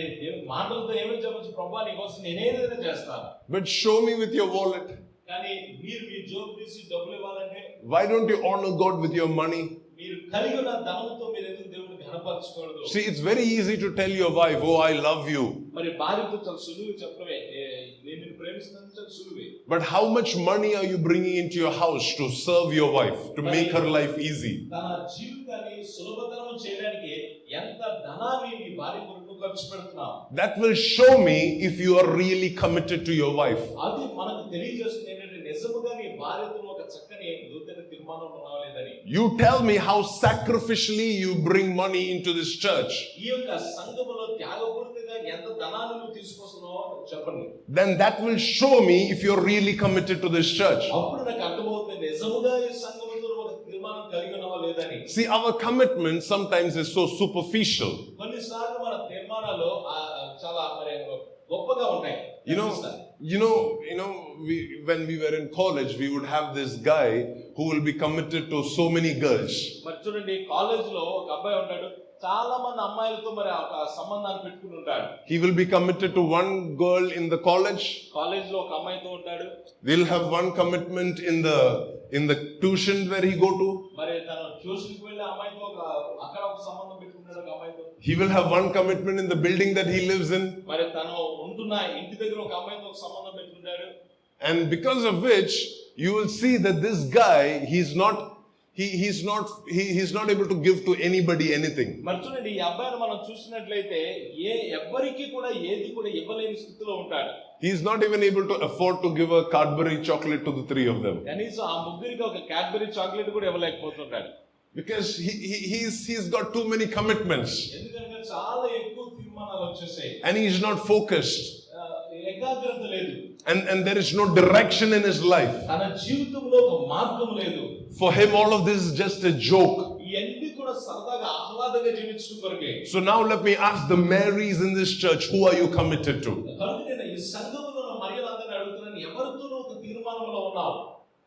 మాటలతో ఏమని చెప్పొచ్చు? ప్రభువా నీ కోసం నేనేదైనా చేస్తాను. But show me with your wallet. కానీ మీరు మీ జోబు తీసి డబ్బులు ఇవ్వాలంటే, why don't you honor God with your money? మీరు కలిగి ఉన్న ధనంతో మీరు ఎందుకు దేవుని ఘనపరచకూడదు? See, it's very easy to tell your wife, oh, I love you. మరి భార్యతో చాలా సులువుగా చెప్పడమే, నేను నిన్ను ప్రేమిస్తున్నాను చాలా సులువే. But how much money are you bringing into your house to serve your wife, to make her life easy? తన జీవితాన్ని సులభతరం చేయడానికి ఎంత ధనాన్ని నీ భార్య కొరకు ఖర్చు పెడుతున్నావు? That will show me if you are really committed to your wife. అది మనకు తెలియజేస్తుంది ఏంటంటే నిజముగా నీ భార్యతో ఒక చక్కని నూతన తీర్మానం ఉన్నావా లేదని. You tell me how sacrificially you bring money into this church. ఈ యొక్క సంఘములో త్యాగపూరితంగా ఎంత ధనాన్ని నువ్వు తీసుకొస్తున్నావో చెప్పండి. Then that will show me if you're really committed to this church. అప్పుడు నాకు అర్థమవుతుంది నిజముగా ఈ సంఘముతో ఒక తీర్మానం కలిగి ఉన్నావా లేదని. See, our commitment sometimes is so superficial. కొన్నిసార్లు మన తీర్మానాలు చాలా మరి గొప్పగా ఉంటాయి. When we were in college, we would have this guy who will be committed to so many girls. మరి చూడండి, కాలేజ్ లో ఒక అబ్బాయి ఉంటాడు, చాలా మంది అమ్మాయిలతో మరి ఒక సంబంధాన్ని పెట్టుకుని ఉంటాడు. He will be committed to one girl in the college. College లో ఒక అమ్మాయితో ఉంటాడు. They'll have one commitment in the tuition where he go to. మరి తను ట్యూషన్ కి వెళ్ళి అమ్మాయితో అక్కడ ఒక సంబంధం పెట్టుకున్నాడు ఒక అమ్మాయితో. He will have one commitment in the building that he lives in. మరి తను ఉంటున్న ఇంటి దగ్గర ఒక అమ్మాయితో ఒక సంబంధం పెట్టుకుంటాడు. And because of which you will see that this guy, he's not able to give to anybody anything. మరి చూడండి, ఈ అబ్బాయిని మనం చూసినట్లయితే ఎవ్వరికి కూడా ఏది కూడా ఇవ్వలేని స్థితిలో ఉంటాడు. He is not even able to afford to give a Cadbury chocolate to the three of them. కనీసం ఆ ముగ్గురికి ఒక క్యాడ్బరీ చాక్లెట్ కూడా ఇవ్వలేకపోతుంటాడు. Because he's got too many commitments. ఎందుకంటే చాలా ఎక్కువ తీర్మానాలు వచ్చేసాయి. And he is not focused. ఏకాగ్రత లేదు. And there is no direction in his life. తన జీవితంలో ఒక మార్గం లేదు. For him all of this is just a joke. ఇవన్నీ కూడా సరదాగా ఆహ్లాదంగా జీవించడం కొరకే. So now let me ask the Marys in this church, who are you committed to? కనుక నేను ఈ సంఘములో ఉన్న మరియలందరినీ అడుగుతున్నాను, ఎవరితోనూ ఒక తీర్మానంలో ఉన్నావు?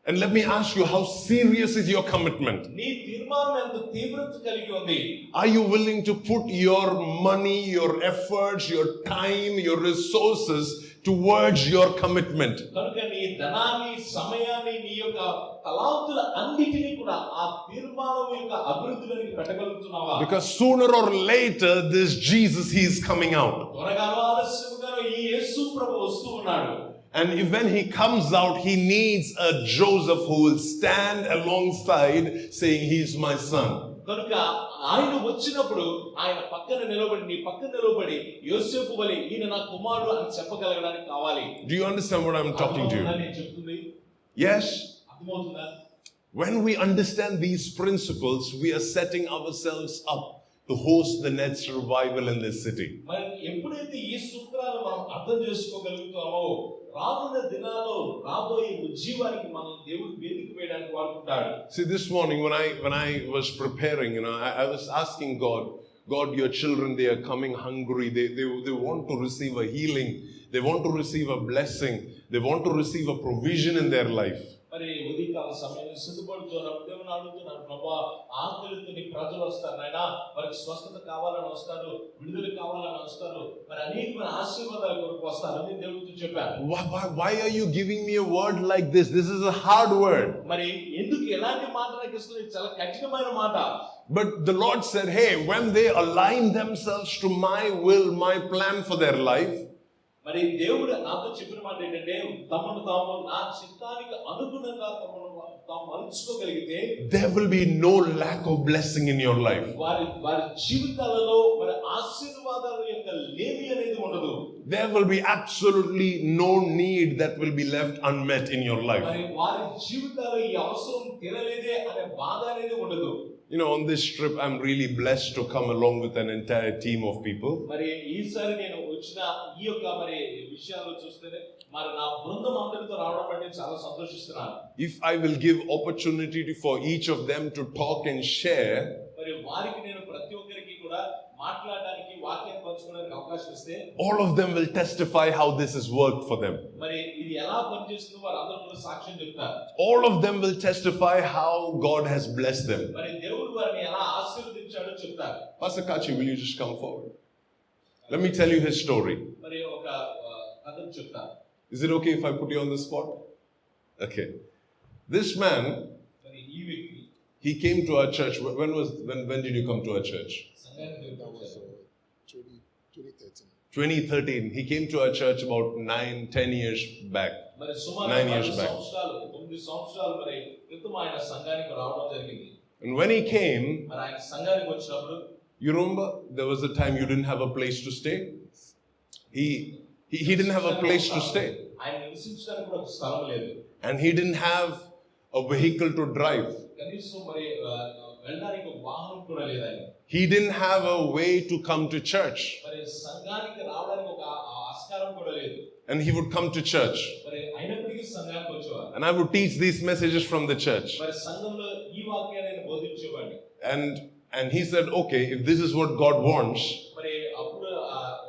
And let me ask you, how serious is your commitment? నీ తీర్మానం ఎంత తీవ్రత కలిగి ఉంది? Are you willing to put your money, your efforts, your time, your resources towards your commitment? కనుక నీ ధనాన్ని, సమయాన్ని, నీ యొక్క తలాంతుల అన్నిటినీ కూడా ఆ తీర్మానం యొక్క అభివృద్ధిలోకి పెట్టగలుగుతున్నావా? Because sooner or later this Jesus, he is coming out. త్వరగానో ఆలస్యముగానో ఈ యేసు ప్రభు వస్తూ ఉన్నాడు. And when he comes out, he needs a Joseph who will stand alongside saying, he is my son. కనుక ఆయన వచ్చినప్పుడు ఆయన పక్కన నిలబడి, నీ పక్కన నిలబడి యోసేపు వలె ఈయన నా కుమారుడు అని చెప్పగలగడానికి కావాలి. Do you understand what I'm talking to you? నేను చెప్తుంది Yes. అర్థమవుతుందా? When we understand these principles, we are setting ourselves up to host the next revival in this city. మరి ఎప్పుడైతే ఈ సూత్రాలను మనం అర్థం చేసుకోగలుగుతామో, రానున్న దినాల్లో రాబోయే ఉజ్జీవానికి మనం దేవుడు వేదిక వేయడానికి వాడుకుంటాడు. See, this morning when I was preparing, I was asking God, your children, they are coming hungry. They want to receive a healing. They want to receive a blessing. They want to receive a provision in their life. మరి ఉదయకాల సమయంలో సిద్ధపడుతున్నప్పుడు దేవుని అడుగుతున్నాను, ప్రభువా ఆకలితో నీ ప్రజలు వస్తారు నాయనా, వారికి స్వస్థత కావాలని వస్తారు, విడుదల కావాలని వస్తారు, మరి అనేకమైన ఆశీర్వాదాల కొరకు వస్తారు అని దేవుడితో చెప్పాను. Why are you giving me a word like this? This is a hard word. మరి ఎందుకు ఎలాంటి మాట నాకు ఇస్తుంది? చాలా కఠినమైన మాట. But the Lord said, hey, when they align themselves to my will, my plan for their life, మరి దేవుడు నాతో చెప్పిన మాట ఏంటంటే, తమను తాము నా చిత్తానికి అనుగుణంగా తాము మలుచుకోగలిగితే there will be no lack of blessing in your life. వారి జీవితాలలో మరి ఆశీర్వాదాల యొక్క లేమి అనేది ఉండదు. There will be absolutely no need that will be left unmet in your life. మరి వారి జీవితాల్లో ఈ అవసరం తీరలేదే అనే బాధ అనేది ఉండదు. You know, on this trip, I'm really blessed to come along with an entire team of people. మరి ఈసారి నేను వచ్చిన ఈ యొక్క మరి విషయాలు చూస్తేనే మరి నా బృందం అందరితో రావడం బట్టి చాలా సంతోషిస్తున్నాను. If I will give opportunity for each of them to talk and share, మరి వారికి నేను ప్రతి ఒక్కరికి కూడా మాట్లాడడానికి వాక్యాన్ని పంచుకోవడానికి అవకాశం ఇస్తే all of them will testify how this has worked for them. మరి ఇది ఎలా పనిచేస్తుందో వారందరూ కూడా సాక్ష్యం చెప్తారు. All of them will testify how God has blessed them. మరి దేవుడు వారిని ఎలా ఆశీర్వదించాడో చెప్తారు. Pastor Kachi, will you just come forward? Let me tell you his story. మరి ఒక కథను చెప్తారు. Is it okay if I put you on the spot? Okay. This man, మరి ఈ వ్యక్తి he came to our church. When did you come to our church? సంఘానికి That was 2013. 2013. He came to our church about 9-10 years back. మరి సుమారు 9 years 9 back. సంవత్సరాలు మరి క్రితం ఆయన సంఘానికి రావడం జరిగింది. And when he came, మరి ఆయన సంఘానికి వచ్చినప్పుడు you remember there was a time you didn't have a place to stay? He didn't have a place to stay. ఆయన నివసించడానికి కూడా ఒక స్థలం లేదు. And he didn't have a vehicle to drive. కనీసం మరి వెళ్ళడానికి ఒక వాహనం కూడా లేదు ఆయన. He didn't have a way to come to church. మరి సంఘానికి రావడానికి ఒక ఆస్కారం కూడా లేదు. And he would come to church. మరి అయినప్పటికీ సంఘానికి వచ్చేవారు. And I would teach these messages from the church. మరి సంఘంలో ఈ వాక్యాన్ని నేను బోధించేవాడిని. And he said, okay, if this is what God wants, మరి అప్పుడు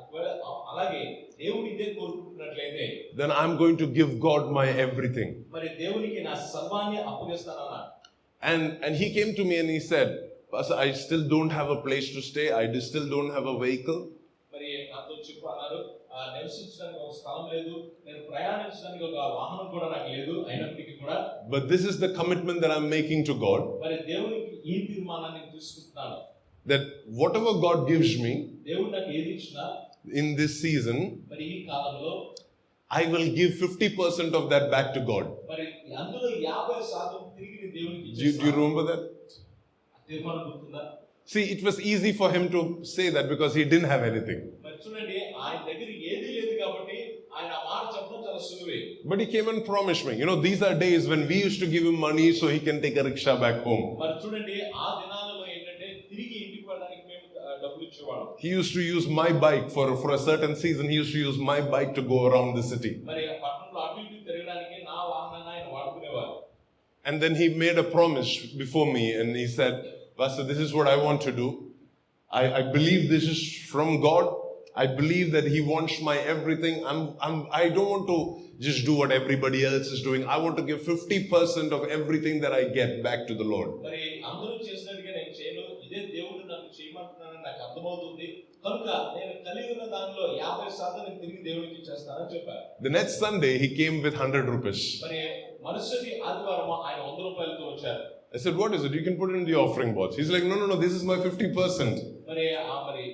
ఒకవేళ అలాగే దేవుడు ఇదే కోరుకుంటున్నట్లయితే then I'm going to give God my everything. మరి దేవునికి నా సర్వాన్ని అప్పగిస్తానన్నాడు. And he came to me and he said, Pastor, I still don't have a place to stay. I still don't have a vehicle. మరి నాతో చెప్పు అన్నారు, నివసించడానికి ఒక స్థలం లేదు, నేను ప్రయాణించడానికి ఒక వాహనం కూడా నాకు లేదు. అయినప్పటికీ కూడా But this is the commitment that I'm making to God, మరి దేవునికి ఈ తీర్మానాన్ని తీసుకుంటున్నాను. that whatever God gives me దేవుడు నాకు ఏది ఇచ్చినా in this season, మరి ఈ కాలంలో I will give 50% of that back to God. మరి అందులో 50% తిరిగి దేవునికి Do you remember that? తీర్మానం గుర్తుందా? See, it was easy for him to say that because he didn't have anything. మరి చూడండి, ఆయన దగ్గర ఏది లేదు కాబట్టి ఆయన ఆ మాట చెప్పడం చాలా సులువే. But he came and promised me. You know, these are days when we used to give him money so he can take a rickshaw back home. మరి చూడండి, ఆ దినాలలో ఏంటంటే తిరిగి ఇంటికి వెళ్ళడానికి మేము డబ్బులు ఇచ్చేవాళ్ళం. He used to use my bike for a certain season. He used to use my bike to go around the city. మరి పట్టణంలో అటు ఇటు తిరగడానికి నా వాహనాన్ని ఆయన వాడుకునేవారు. And then he made a promise before me and he said, Pastor, this is what I want to do. I believe this is from God. I believe that he wants my everything. I don't want to just do what everybody else is doing. I want to give 50% of everything that I get back to the Lord. మరి అందరూ చేసినట్టుగా నేను చేయను. ఇదే దేవుడు నన్ను చేయమంటున్నానని నాకు అర్థమవుతుంది. కనుక నేను కలిగి ఉన్న దానిలో 50% నేను తిరిగి దేవునికి ఇచ్చేస్తానని చెప్పారు. The next Sunday he came with 100 rupees. మరి మరుసటి ఆదివారం ఆయన 100 రూపాయలతో వచ్చారు. I said, what is it? You can put it in the offering box. He's like, no, this is my 50%. మరి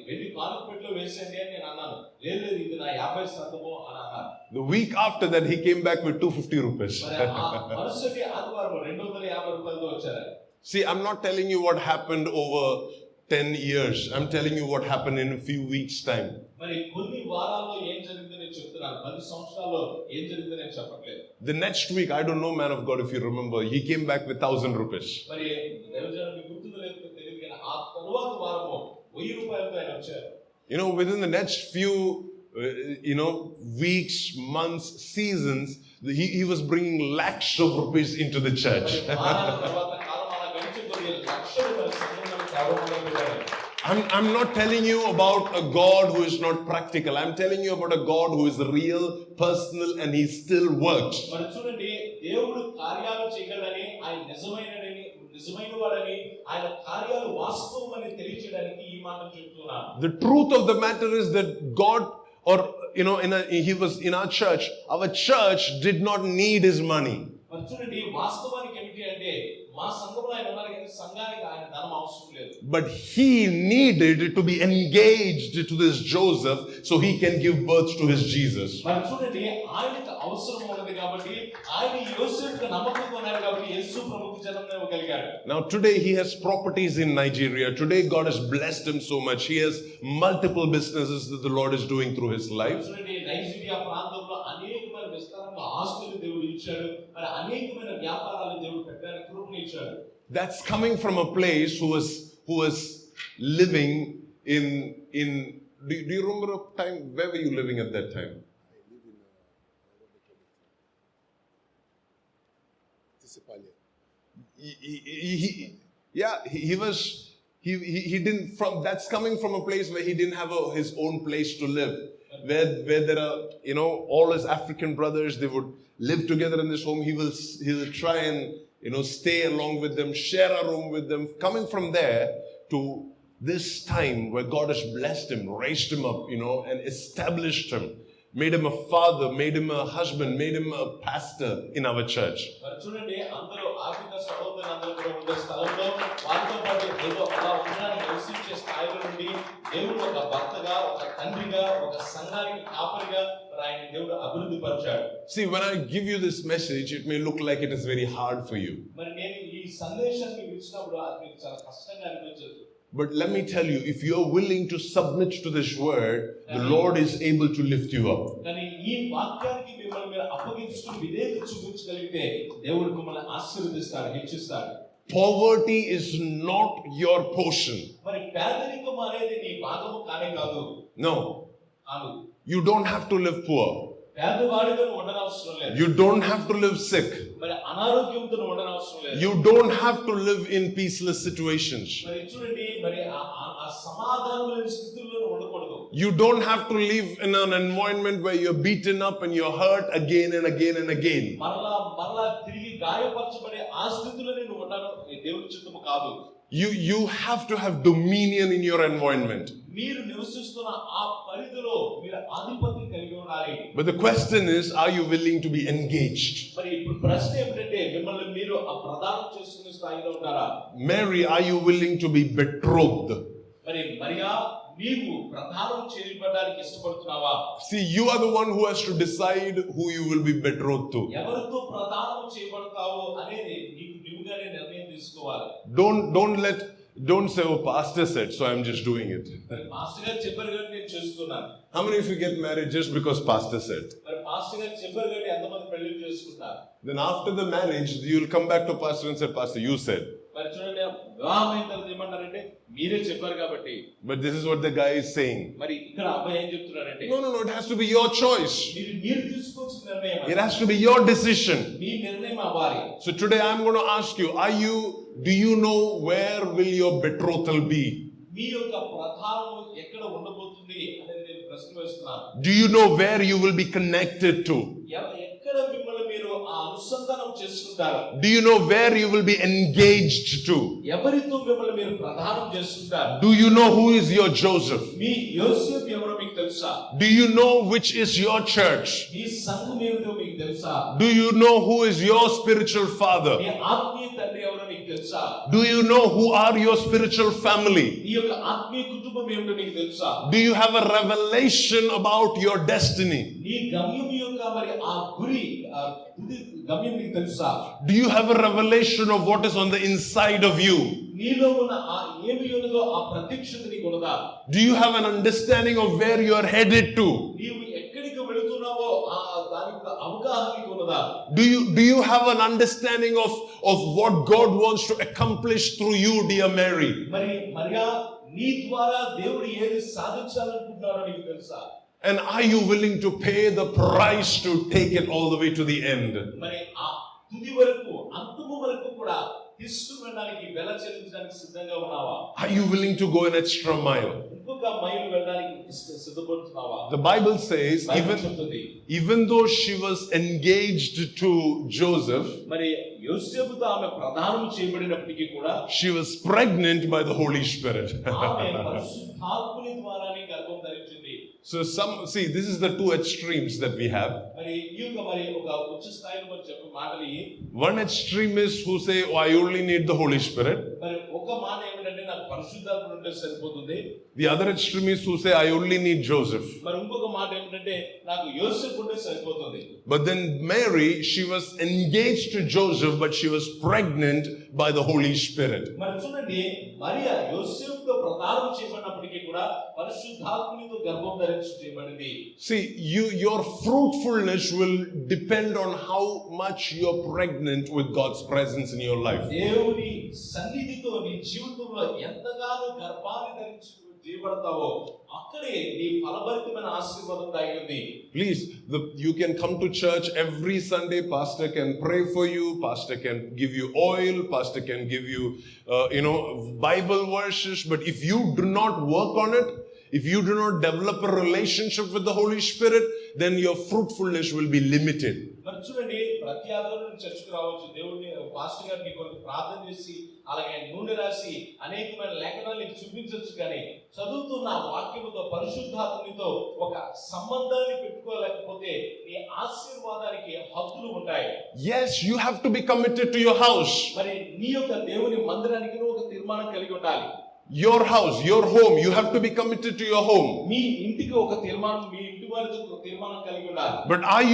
వెళ్ళి కానుకపెట్టెలో వేసేయండి అని నేను అన్నాను. లేదు ఇది నా 50% అని అన్నారు. The week after that he came back with 250 rupees. మరి మరుసటి ఆదివారం 250 రూపాయలతో వచ్చారు. See, I'm not telling you what happened over 10 years. I'm telling you what happened in a few weeks' time. మరి కొన్ని వారాల్లో ఏం జరిగిందో నేను చెప్తున్నాను. 10 సంవత్సరాల్లో ఏం జరిగిందో నేను చెప్పట్లేదు. The next week, I don't know, man of God, if you remember, he came back with 1,000 rupees. మరి దైవజనుడికి గుర్తుందో లేదో తెలియదు కానీ ఆ తరువాత వారము 1000 రూపాయలతో ఆయన వచ్చారు. You know, within the next few, weeks, months, seasons, he was bringing lakhs of rupees into the church. మరి వారాల తర్వాత కాలం అలా గడిచి కొన్ని లక్షల రూపాయలు సంఘంలోకి తేవడం మొదలుపెట్టారు. I'm not telling you about a God who is not practical. I'm telling you about a God who is real, personal, and he still works. మరి చూడండి, దేవుడు కార్యాలు చేయగలడని, ఆయన నిజమైన వాడని, ఆయన కార్యాలు వాస్తవమని తెలియజేయడానికి ఈ మాటను చెప్తున్నాను. The truth of the matter is that God, or he was in our church did not need his money. మరి చూడండి, వాస్తవానికి ఏమిటి అంటే మా సంఘంలో ఆయన ఉన్నారు కానీ సంఘానికి ఆయన ధనం అవసరం లేదు. But he needed to be engaged to this Joseph so he can give birth to his Jesus. మరి చూడండి, ఆయనకు అవసరం ఉన్నది కాబట్టి ఆయన యోసేపుకు నమ్మకంగా ఉన్నారు కాబట్టి యేసు ప్రభువుకు జన్మ ఇవ్వగలిగాడు. Now today he has properties in Nigeria. Today God has blessed him so much. He has multiple businesses that the Lord is doing through his life. చూడండి, నైజీరియా ప్రాంతంలో అనేకమైన విస్తారంగా ఆస్తులు దేవుడు ఇచ్చాడు. మరి అనేకమైన వ్యాపారాలు దేవుడు పెట్టడానికి కృపను ఇచ్చాడు. That's coming from a place who was living in do you remember a time, where were you living at that time? I live in Tisipalya. He didn't from that's coming from a place where he didn't have his own place to live, where there are, you know, all his African brothers, they would live together in this home. He will try and, you know, stay along with them, share a room with them. Coming from there to this time where God has blessed him, raised him up, you know, and established him, made him a father, made him a husband, made him a pastor in our church. మరి చూడండి, అందరూ ఆర్థిక సహోదరులందరూ కూడా ఉండే స్థలంలో వారితో పాటు ఏదో అలా ఉండడానికి నివసించే స్థాయిలో నుండి దేవుడు ఒక భర్తగా, ఒక తండ్రిగా, ఒక సంఘానికి కాపరిగా ఆయన దేవుడు అభివృద్ధి పరిచాడు. See, when I give you this message, it may look like it is very hard for you. మరి నేను ఈ సందేశాన్ని మీకు ఇచ్చినప్పుడు అది మీకు చాలా కష్టంగా అనిపించదు. But let me tell you, if you're willing to submit to this word, the Lord is able to lift you up. కానీ ఈ వాక్యానికి మిమ్మల్ని మీరు అప్పగించుకుని విధేయత చూపించగలిగితే దేవుడు మిమ్మల్ని ఆశీర్వదిస్తాడు, హెచ్చిస్తాడు. Poverty is not your portion. మరి పేదరికం అనేది నీ భాగము కానే కాదు. No. కాదు. You don't have to live poor. పేదవాడిగా ఉండనవసరం లేదు. You don't have to live sick. మరి అనారోగ్యంతో ఉండనవసరం లేదు. You don't have to live in peaceless situations. మరి చూడండి, మరి ఆ సమాధానం లేని స్థితిలో ఉండకూడదు. You don't have to live in an environment where you're beaten up and you're hurt again and again and again. మరలా తిరిగి గాయపరచబడే ఆ స్థితిలో నేను ఉండడం దేవుని చిత్తము కాదు. You have to have dominion in your environment. మీరు నివసిస్తున్న ఆ పరిధిలో మీరు ఆధిపత్యం కలిగి ఉండాలి. But the question is, are you willing to be engaged? మరి ఇప్పుడు ప్రశ్న ఏమిటంటే, మిమ్మల్ని మీరు ఆ ప్రదానం చేసుకునే స్థాయిలో ఉంటారా? Mary, are you willing to be betrothed? మరి మరియా, నీవు ప్రదానం చేయబడడానికి ఇష్టపడుతున్నావా? See, you are the one who has to decide who you will be betrothed to. ఎవరితో ప్రదానం చేయబడతావో అనేది నీవుగానే నిర్ణయం తీసుకోవాలి. Don't say, oh, pastor said, so I'm just doing it. Master గారు చెప్పారు కాబట్టి నేను చేస్తున్నాను. How many of you get married just because pastor said? మరి మాస్టర్ గారు చెప్పారు కాబట్టి ఎంతమంది పెళ్లి చేసుకుంటారు? Then after the marriage, you'll come back to pastor and say, pastor, you said. మరి చూడండి, వివాహం అయిన తర్వాత ఏమన్నారంటే, మీరే చెప్పారు కాబట్టి. But this is what the guy is saying. మరి ఇక్కడ అబ్బాయి ఏం చెప్తున్నారంటే, No, it has to be your choice. మీరు తీసుకోవాల్సిన నిర్ణయం. It has to be your decision. మీ నిర్ణయం అవ్వాలి. So today I'm going to ask you, do you know where will your betrothal be? మీ యొక్క ప్రధానము ఎక్కడ ఉండబోతుంది అనేది నేను ప్రశ్న వేస్తున్నాను. Do you know where you will be connected to? ఎక్కడ మిమ్మల్ని మీరు ఆ అనుసంధానం చేసుకుంటారు? Do you know where you will be engaged to? ఎవరితో మిమ్మల్ని మీరు ప్రధానం చేసుకుంటారు? Do you know who is your Joseph? మీ యోసేపు ఎవరో మీకు తెలుసా? Do you know which is your church? మీ సంఘం ఏమిటో మీకు తెలుసా? Do you know who is your spiritual father? మీ ఆత్మీయ తండ్రి ఎవరో మీకు తెలుసా? Do you know who are your spiritual family? మీ యొక్క ఆత్మీయ కుటుంబం ఏమిటో మీకు తెలుసా? Do you have a revelation about your destiny? నీ గమ్యం యొక్క మరి ఆ గురి గమ్యం మీకు తెలుసా? Do you have a revelation of what is on the inside of you? నీలో ఉన్న ఆ ఏమి ఉన్నదో ఆ ప్రత్యక్షత నీకు ఉన్నదా? Do you have an understanding of where you are headed to? నీవు ఎక్కడికి వెళుతున్నావో ఆ దానికి అవగాహన నీకు ఉన్నదా? Do you have an understanding of what God wants to accomplish through you, dear Mary? మరి మరియా, నీ ద్వారా దేవుడు ఏది సాధించాలనుకుంటున్నారో నీకు తెలుసా? And are you willing to pay the price to take it all the way to the end? మరి ఆ తుది వరకు, అంతము వరకు కూడా తీసుకువెళ్ళడానికి, వెల చెల్లించడానికి సిద్ధంగా ఉన్నావా? Are you willing to go an extra mile? ఇంకొక మైలు వెళ్ళడానికి సిద్ధపడుతున్నావా? The Bible says, even though she was engaged to Joseph, మరి యోసేపుతో ఆమె ప్రదానం చేయబడినప్పటికీ కూడా she was pregnant by the Holy Spirit. ఆమె పరిశుద్ధాత్ముని ద్వారానే గర్భం ధరించింది. So this is the two extremes that we have. మరి ఈ యొక్క మరి ఒక ఉచ్చ స్థాయిలో మరి చెప్పే మాటలు. One extremist who say, oh, I only need the Holy Spirit. మరి ఒక మాట ఏమిటంటే, నాకు పరిశుద్ధాత్ముడు ఉంటే సరిపోతుంది. The other extremists who say, I only need Joseph. మరి ఇంకొక మాట ఏమిటంటే, నాకు యోసేపు ఉంటే సరిపోతుంది. But then Mary, she was engaged to Joseph, but she was pregnant by the Holy Spirit. మరి చూడండి, మరియా యోసేపుతో ప్రదానం చేయబడినప్పటికీ కూడా పరిశుద్ధాత్మునితో గర్భం ధరించి చేయబడింది. See, your fruitfulness will depend on how much you're pregnant with God's presence in your life. దేవుని సన్నిధితో నీ జీవితంలో ఎంతగానో గర్భాన్ని ధరించి చేయబడతావో అక్కడే నీ ఫలభరితమైన ఆశీర్వాదం దాగి ఉంది. Please, you can come to church every Sunday. Pastor can pray for you. Pastor can give you oil. Pastor can give you, Bible verses. But if you do not work on it, if you do not develop a relationship with the Holy Spirit, then your fruitfulness will be limited. మరి చూడండి, ప్రతి ఆదివారం చర్చికి రావచ్చు, దేవుడిని pastor గారికి కొరకు ప్రార్థన చేసి అలాగే నూనె రాసి అనేకమైన లేఖనాలు నీకు చూపించవచ్చు. కానీ చదువుతున్న వాక్యముతో పరిశుద్ధాత్మనితో ఒక సంబంధాన్ని పెట్టుకోలేకపోతే నీ ఆశీర్వాదానికి హద్దులు ఉంటాయి. Yes, you have to be committed to your house. మరి నీ యొక్క దేవుని మందిరానికి నువ్వు ఒక తీర్మానం కలిగి ఉండాలి. Your house, your home, you have to be committed to your home. మీ ఇంటికి ఒక తీర్మానం, మీ ఇంటి వారికి ఒక తీర్మానం కలిగి ఉండాలి. But are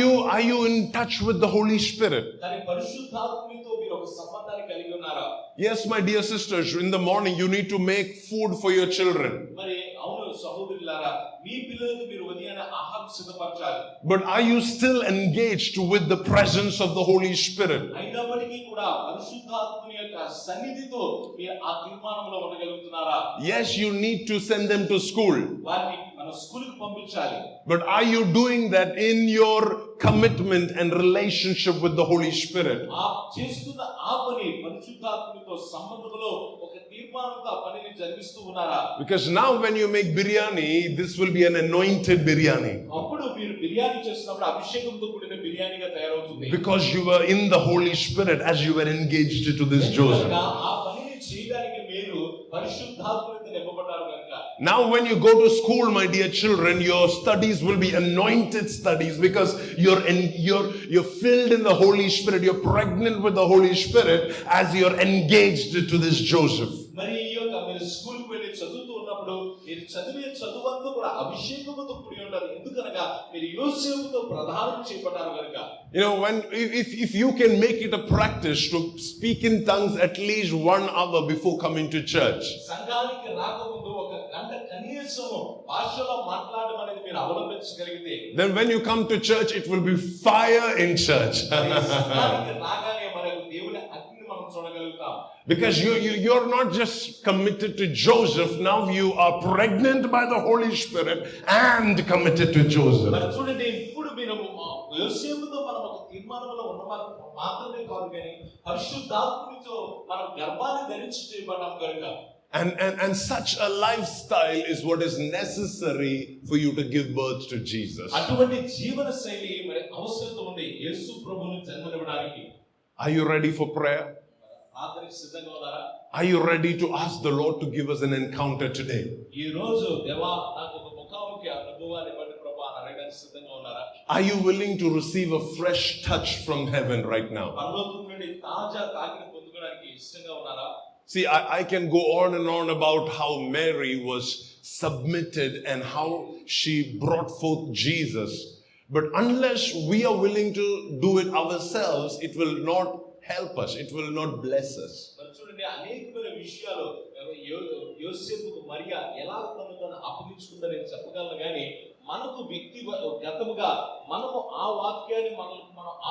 you in touch with the Holy Spirit? కానీ పరిశుద్ధాత్మనితో మీరు ఒక సంబంధాన్ని కలిగి ఉన్నారా? Yes, my dear sisters, in the morning you need to make food for your children. మరి అవును సహోదరులారా, మీ పిల్లలకు మీరు ఉదయాన్నే ఆహారం సిద్ధపరచాలి. But are you still engaged with the presence of the Holy Spirit? అయినప్పటికీ కూడా పరిశుద్ధాత్మని యొక్క సన్నిధితో మీరు ఆ తీర్మానంలో ఉండగలుగుతున్నారా? Yes, you need to send them to school. వారిని మన స్కూల్కి పంపించాలి. But are you doing that in your commitment and relationship with the Holy Spirit? ఆ చేస్తున్న ఆ పని పరిశుద్ధాత్మనితో సంబంధంలో ఒక తీర్మానంతో ఆ పనిని జరిగిస్తూ ఉన్నారా? Because now when you make biryani, this will be an anointed biryani. అప్పుడు మీరు బిర్యానీ చేస్తున్నప్పుడు అభిషేకంతో కూడిన బిర్యానీగా తయారవుతుంది. Because you were in the Holy Spirit as you were engaged to this Joseph. ఆ పనిని చేయడానికి మీరు పరిశుద్ధాత్మనితో నింపబడ్డారు కనుక. Now when you go to school, my dear children, your studies will be anointed studies because you're filled in the Holy Spirit. You're pregnant with the Holy Spirit as you're engaged to this Joseph. మరి ఈ యొక్క మీరు స్కూల్కి వెళ్ళి చదువుతూ ఉన్నప్పుడు మీరు చదివే చదువంతా కూడా అభిషేకముతో కూడి ఉండాలి. ఎందుకనగా మీరు యోసేపుతో ప్రదానం చేయబడ్డారు కనుక. If you can make it a practice to speak in tongues at least 1 hour before coming to church. సంఘానికి రాకముందు ఒక గంట కనీసం భాషలో మాట్లాడడం అనేది మీరు అవలంబించగలిగితే, Then when you come to church, it will be fire in church. సంఘానికి రాగానే మనకు దేవుని అగ్నిని మనం చూడగలుగుతాం. Because you're not just committed to Joseph, now you are pregnant by the Holy Spirit and committed to Joseph. మరి చూడండి, ఇప్పుడు మీరు యోసేపుతో మనం ఒక తీర్మానంలో ఉన్న మాత్రమే కాదు, కానీ పరిశుద్ధాత్మనితో మనం గర్భాన్ని ధరించి చేయబడ్డాం కనుక. And such a lifestyle is what is necessary for you to give birth to Jesus. అటువంటి జీవన శైలి మరి అవసరత ఉంది యేసు ప్రభువుని జన్మనివ్వడానికి. Are you ready for prayer? ప్రార్థనకి సిద్ధంగా ఉన్నారా? Are you ready to ask the Lord to give us an encounter today? ఈ రోజు దేవా నాకు ఒక ముఖాముఖి అనుభవాన్ని బట్టి ప్రభువా అడగడానికి సిద్ధంగా ఉన్నారా? Are you willing to receive a fresh touch from heaven right now? పరలోకం నుండి తాజా తాకిడి పొందుకోవడానికి ఇష్టంగా ఉన్నారా? See, I can go on and on about how Mary was submitted and how she brought forth Jesus. But unless we are willing to do it ourselves, it will not help us. It will not bless us. చూడండి, అనేకమైన విషయాలు యోసేపుకు మరియా ఎలా తను అప్పగించుకుందని చెప్పగలను, కానీ మనకు వ్యక్తిగతముగా మనము ఆ వాక్యాన్ని మనం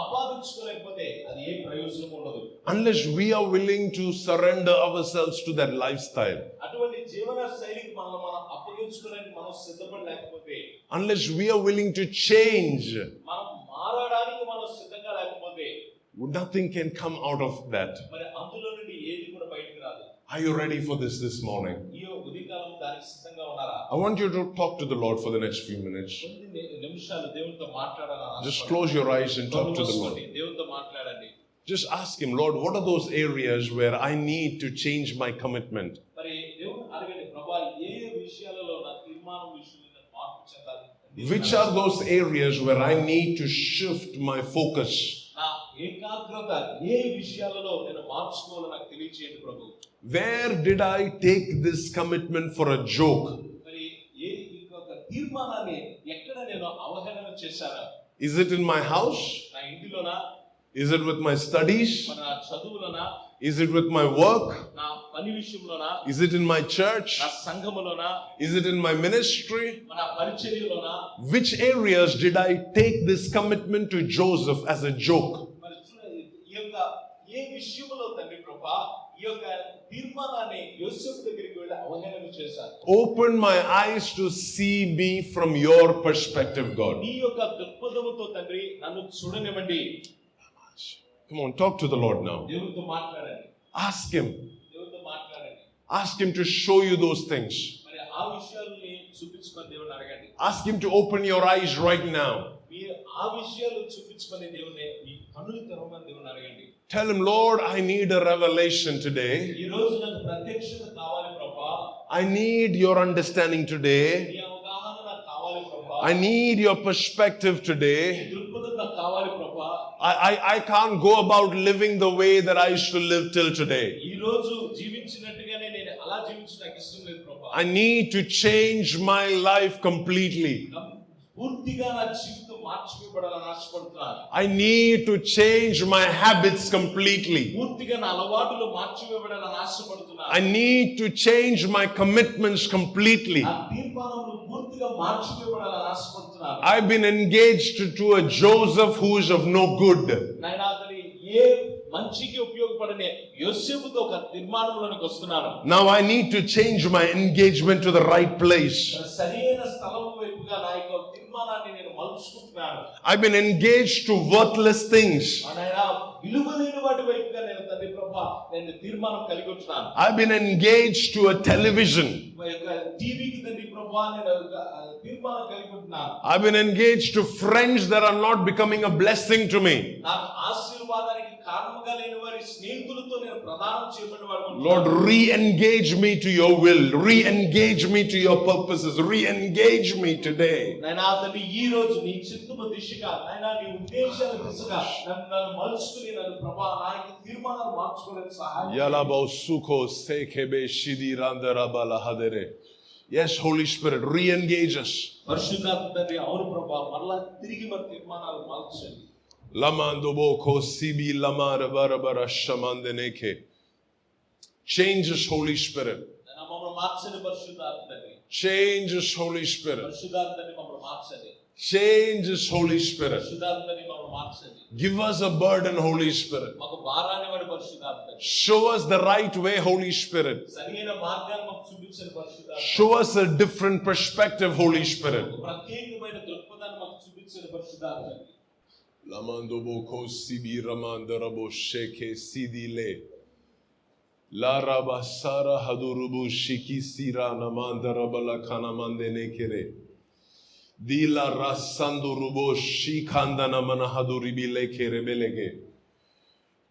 ఆపాదించుకోలేకపోతే అది ఏ ప్రయోజనం ఉండదు. Unless we are willing to surrender ourselves to that lifestyle. అటువంటి జీవన శైలికి మనం అప్పగించుకోవడానికి మనం సిద్ధపడలేకపోతే, unless we are willing to change, మనం మారడానికి మనం సిద్ధంగా లేకపోతే, nothing can come out of that. మరి అందులో నుండి ఏది కూడా బయటికి రాదు. Are you ready for this morning? ఈ ఉదయకాలం దానికి సిద్ధంగా ఉన్నారా? I want you to talk to the Lord for the next few minutes. కొన్ని నిమిషాలు దేవునితో మాట్లాడాలని Just close your eyes and talk to the Lord. దేవునితో మాట్లాడండి. Just ask him, Lord, what are those areas where I need to change my commitment? మరి దేవుని అడగండి, ప్రభువా ఏ విషయాలలో నా తీర్మానం విషయంలో నేను మార్పు చెందాలి? Which are those areas where I need to shift my focus? నా ఏకాగ్రత ఏ విషయాలలో నేను మార్చుకోవాలో నాకు తెలియజేయండి ప్రభు. Where did I take this commitment for a joke? మరి ఏ ఇంకొక తీర్మానాన్ని ఎక్కడ నేను అవహేళన చేశానా? Is it in my house? నా ఇంటిలోనా? Is it with my studies? నా చదువులోనా? Is it with my work? నా పని విషయంలోనా, Is it in my church? నా సంఘములోనా, Is it in my ministry? మన పరిచర్యలోనా? Which areas did I take this commitment to Joseph as a joke? మరి ఈ యొక్క ఏ విషయంలో తండ్రి ప్రభా ఈ యొక్క తీర్మానాన్ని యోసేపు దగ్గరికి వెళ్ళి అవహేళన చేశారు. Open my eyes to see me from your perspective, God. నీ యొక్క దృక్పథముతో తండ్రి నన్ను చూడనివ్వండి. Come on, talk to the Lord now. దేవునితో మాట్లాడండి. Ask Him. దేవునితో మాట్లాడండి. Ask Him to show you those things. మరి ఆ విషయాలని చూపించుకొని దేవుని అడగండి. Ask Him to open your eyes right now. మీరు ఆ విషయాలు చూపించుకొని దేవుని మీ కన్నులు తెరవమని దేవుని అడగండి. Tell Him, Lord, I need a revelation today. ఈ రోజు నాకు ప్రత్యక్షత కావాలి ప్రభా. I need your understanding today. నీ అవగాహన నాకు కావాలి ప్రభా. I need your perspective today. నీ దృక్పథం నాకు కావాలి ప్రభా. I can't go about living the way that I used to live till today. ఈ రోజు జీవించినట్టుగానే నేను అలా జీవించడానికి ఇష్టం లేదు ప్రభా. I need to change my life completely. పూర్తిగా నా జీవితం మార్చివేయబడాలని ఆశపడుతున్నాను. I need to change my habits completely. పూర్తిగా నా అలవాటులు మార్చివేయబడాలని ఆశపడుతున్నాను. I need to change my commitments completely. నా తీర్మానములు పూర్తిగా మార్చివేయబడాలని ఆశపడుతున్నాను. I've been engaged to a Joseph who is of no good. నాయనా అతని ఏ మంచికి ఉపయోగపడని యోసేపుతో ఒక తీర్మానంలోనికి వస్తున్నాను. Now I need to change my engagement to the right place. సరైన స్థలం వైపుగా నా యొక్క తీర్మానాన్ని నేను మలుచుకుంటున్నాను. I've been engaged to worthless things. నాయనా విలువలేని వాటి వైపుగా నేను తండ్రి ప్రభా నేను తీర్మానం కలిగి ఉంటున్నాను. I've been engaged to a television. టీవీకి తండ్రి ప్రభా నేను తీర్మానం కలిగి ఉంటున్నాను. I've been engaged to friends that are not becoming a blessing to me. నాకు ఆశీర్వాదానికి కారణముగా లేని వారి స్నేహితులతో నేను ప్రదానం చేయబడిన వాడు. Lord, re-engage me to your will. Re-engage me to your purposes. Re-engage me today. నాయనా తండ్రి ఈ రోజు నీ చిత్తము దిశగా నాయనా నీ ఉద్దేశాల దిశగా నన్ను మలుచుకుని నన్ను ప్రభా నా యొక్క తీర్మానాలు మార్చుకోవడానికి సహాయం Yalabo suko sekebe shidirandara hadere. Yes, Holy Spirit, re-engage us. పరిశుద్ధాత్మ తండ్రి అవును ప్రభా మరలా తిరిగి మన తీర్మానాలు మార్చండి. Lamandobo ko sibi lamara barabara shamandeneke. Change us, Holy Spirit. మమ్మల్ని మార్చండి పరిశుద్ధాత్మ తండ్రి. Change us, Holy Spirit. పరిశుద్ధాత్మ తండ్రి మమ్మల్ని మార్చండి. Change us, Holy Spirit. పరిశుద్ధాత్మ తండ్రి మమ్మల్ని మార్చండి. Give us a burden, Holy Spirit. మాకు భారాన్ని వాడి పరిశుద్ధాత్మ తండ్రి. Show us the right way, Holy Spirit. సరైన మార్గాన్ని మాకు చూపించండి పరిశుద్ధాత్మ. Show us a different perspective, Holy Spirit. ప్రత్యేకమైన దృక్పథాన్ని మాకు చూపించండి పరిశుద్ధాత్మ తండ్రి. Lamandobo ko sibi ramandarabo sheke sidile. La rabasara hadurubu shiki sira namandarabala kanamandene kere. Dila rasandurubo shikandana manahaduribile kere belege.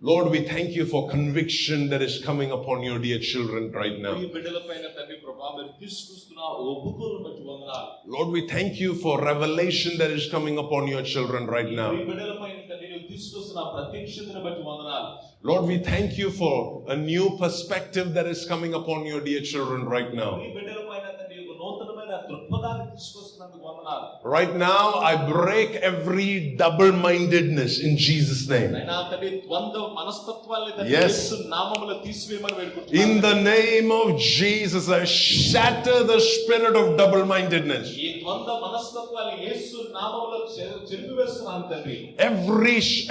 Lord, we thank you for conviction that is coming upon your dear children right now. ఈ బిడ్డలపైన తండ్రి ప్రభా మీరు తీసుకొస్తున్న ఒప్పుకోలను బట్టి వందనాలు. Lord, we thank you for revelation that is coming upon your children right now. ఈ బిడ్డలపైన తండ్రి మీరు తీసుకొస్తున్న ప్రత్యక్షతను బట్టి వందనాలు. Lord, we thank you for a new perspective that is coming upon your dear children right now. ఈ బిడ్డలపైన తండ్రి ఒక నూతనమైన దృక్పథాన్ని తీసుకొస్తున్నందుకు వందనాలు. Right now, I break every double-mindedness in Jesus' name. అయినా తండ్రి ద్వంద్వ మనస్తత్వాల్ని తండ్రి Yes. యేసు నామములో తీసివేయమని వేడుకుంటున్నాను. In the name of Jesus, I shatter the spirit of double-mindedness. ఈ ద్వంద్వ మనస్తత్వాన్ని యేసు నామములో చెరిపివేస్తున్నాను తండ్రి.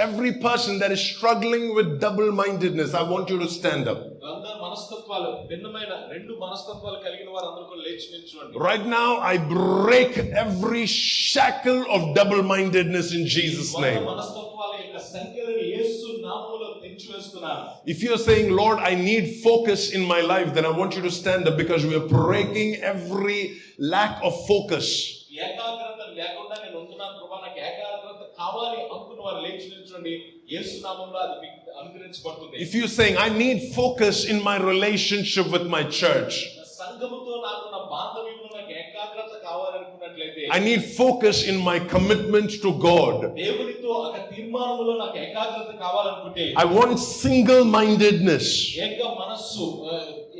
Every person that is struggling with double-mindedness, I want you to stand up. ద్వంద్వ మనస్తత్వాలు భిన్నమైన రెండు మనస్తత్వాలు కలిగిన వారు అందరూ కూడా లేచి నిల్చోండి. Right now, I break every shackle of double-mindedness in Jesus' ద్వంద్వ name. మనస్తత్వాల యొక్క సంఖ్యలను యేసు నామములో తెంచివేస్తున్నాను. If you're saying, Lord, I need focus in my life, then I want you to stand up because we are breaking every lack of focus. ఏకాగ్రత లేకుండా నేను ఉంటున్నాను ప్రభా నాకు ఏకాగ్రత కావాలి అనుకున్న వారు లేచి నిల్చోండి. యేసు నామములో అది మీకు అనుగ్రహించబడుతుంది. If you're saying, I need focus in my relationship with my church, సంఘముతో నాకు నా బాంధవ్యంలో నాకు ఏకాగ్రత కావాలనుకున్నట్లయితే I need focus in my commitment to God. దేవునితో ఒక తీర్మానములో నాకు ఏకాగ్రత కావాలనుకుంటే I want single-mindedness. ఏక మనస్సు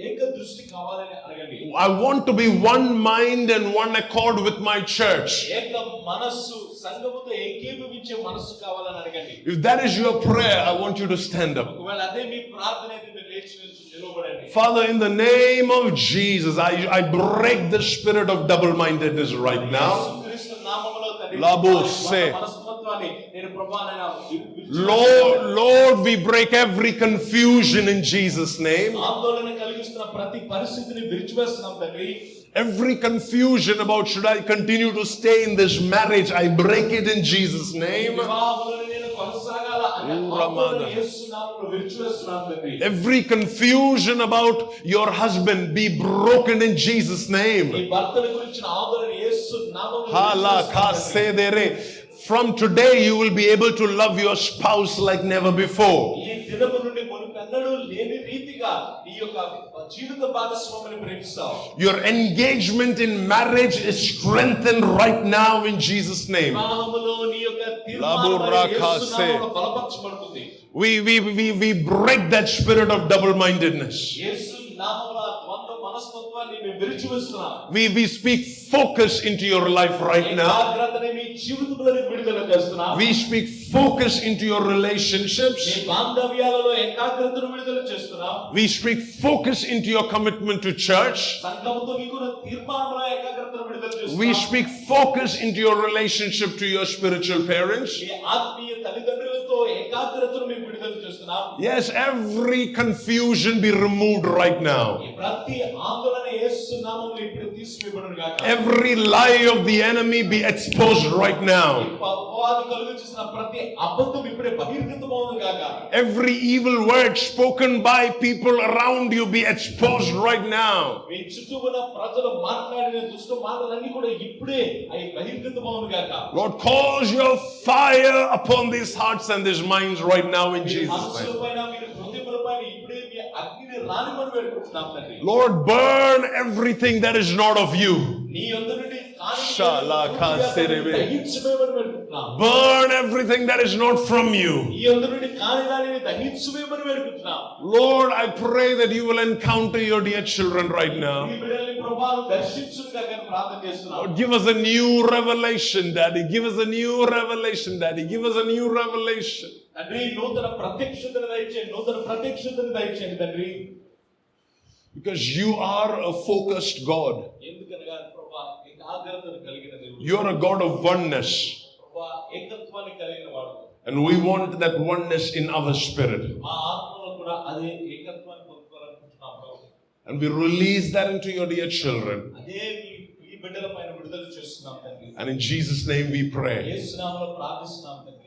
ఏక దృష్టి కావాలని అడగండి. I want to be one mind and one accord with my church. ఏక మనస్సు, సంఘముతో ఏకీభవించే మనస్సు కావాలని అడగండి. If that is your prayer, I want you to stand up. ఒకవేళ అదే మీ ప్రార్థన అయితే మీరు లేచి నిలబడండి. Father, in the name of Jesus, I break the spirit of double-mindedness right now. యేసుక్రీస్తు నామములో తండ్రి, Labo se. మనస్తత్వాన్ని నేను ప్రభువానైనా Lord, we break every confusion in Jesus' name. ఆందోళన కలిగిస్తున్న ప్రతి పరిస్థితిని విడిచివేస్తున్నాం తండ్రి. Every confusion about should I continue to stay in this marriage, I break it in Jesus' name. వివాహములో నేను కొనసాగాల అనే ఆందోళన యేసు నామములో విడిచివేస్తున్నాం తండ్రి. Every confusion about your husband be broken in Jesus' name. ఈ భర్తల గురించిన ఆందోళన యేసు నామములో Hala విడిచివేస్తున్నాం తండ్రి. From today, you will be able to love your spouse like never before. ఈ దినము నుండి మునుపెన్నడూ లేని రీతిగా నీ యొక్క జీవిత భాగస్వామిని ప్రేమిస్తావు. Your engagement in marriage is strengthened right now in Jesus' name. వివాహములో నీ యొక్క తీర్మానం యేసు నామములో బలపరచబడుతుంది. We break that spirit of double-mindedness. యేసు నామములో ద్వంద్వ మనస్తత్వాన్ని మేము విడిచివేస్తున్నాం. We speak focus into your life right now. ఏకాగ్రతని మీ జీవితంలో విడుదల చేస్తున్నాం. We speak focus into your relationships. మీ బాంధవ్యాలలో ఏకాగ్రతను విడుదల చేస్తున్నాం. We speak focus into your commitment to church. సంఘముతో మీకున్న తీర్మానంలో ఏకాగ్రతను విడుదల చేస్తున్నాం. We speak focus into your relationship to your spiritual parents. మీ ఆత్మీయ తల్లిదండ్రులతో ఏకాగ్రతను మేము విడుదల చేస్తున్నాం. Yes, every confusion be removed right now. ఈ ప్రతి ఆందోళన యేసు నామములో ఇప్పుడు తీసివేయబడును గాక. Every lie of the enemy be exposed right now. అపవాది కలుగజేసిన ప్రతి అబద్ధం ఇప్పుడే బహిర్గతమవును గాక. Every evil word spoken by people around you be exposed right now. మీ చుట్టూ ఉన్న ప్రజలు మాట్లాడిన దుష్ట మాటలన్నీ కూడా ఇప్పుడే అవి బహిర్గతమవును గాక. Lord, cause your fire upon these hearts and these minds right now in Jesus' name. మనసులపైన మీ హృదయములపైన ఇప్పుడే మీ అగ్నిని రానిమని వేడుకుంటున్నాం తండ్రి. Lord, burn everything that is not of you. నీ యందు నుండి Shala kaserebe. దహించువేయమని వేడుకుంటున్నాం. Burn everything that is not from you. నీ యందు నుండి కాని దానిని దహించువేయమని వేడుకుంటున్నాం. Lord, I pray that you will encounter your dear children right now. ఈ బిడ్డల్ని ప్రభువు దర్శించును గాక అని ప్రార్థన చేస్తున్నాం. Lord, give us a new revelation, Daddy. Give us a new revelation, Daddy. Give us a new revelation. తండ్రి నూతన ప్రత్యక్షతను దయచేయండి, నూతన ప్రత్యక్షతను దయచేయండి తండ్రి. Because you are a focused God. ఎందుకనగా ప్రభువా ఏకాగ్రతను కలిగిన దేవుడు. You are a God of oneness. ప్రభువా ఏకత్వాన్ని కలిగిన వాడు. And we want that oneness in our spirit. మా ఆత్మలో కూడా అదే ఏకత్వాన్ని పొందుకోవాలనుకుంటున్నాం ప్రభువా. And we release that into your dear children. అదే ఈ బిడ్డల పైన విడుదల చేస్తున్నాం తండ్రి. And in Jesus' name we pray. యేసు నామములో ప్రార్థిస్తున్నాం తండ్రి.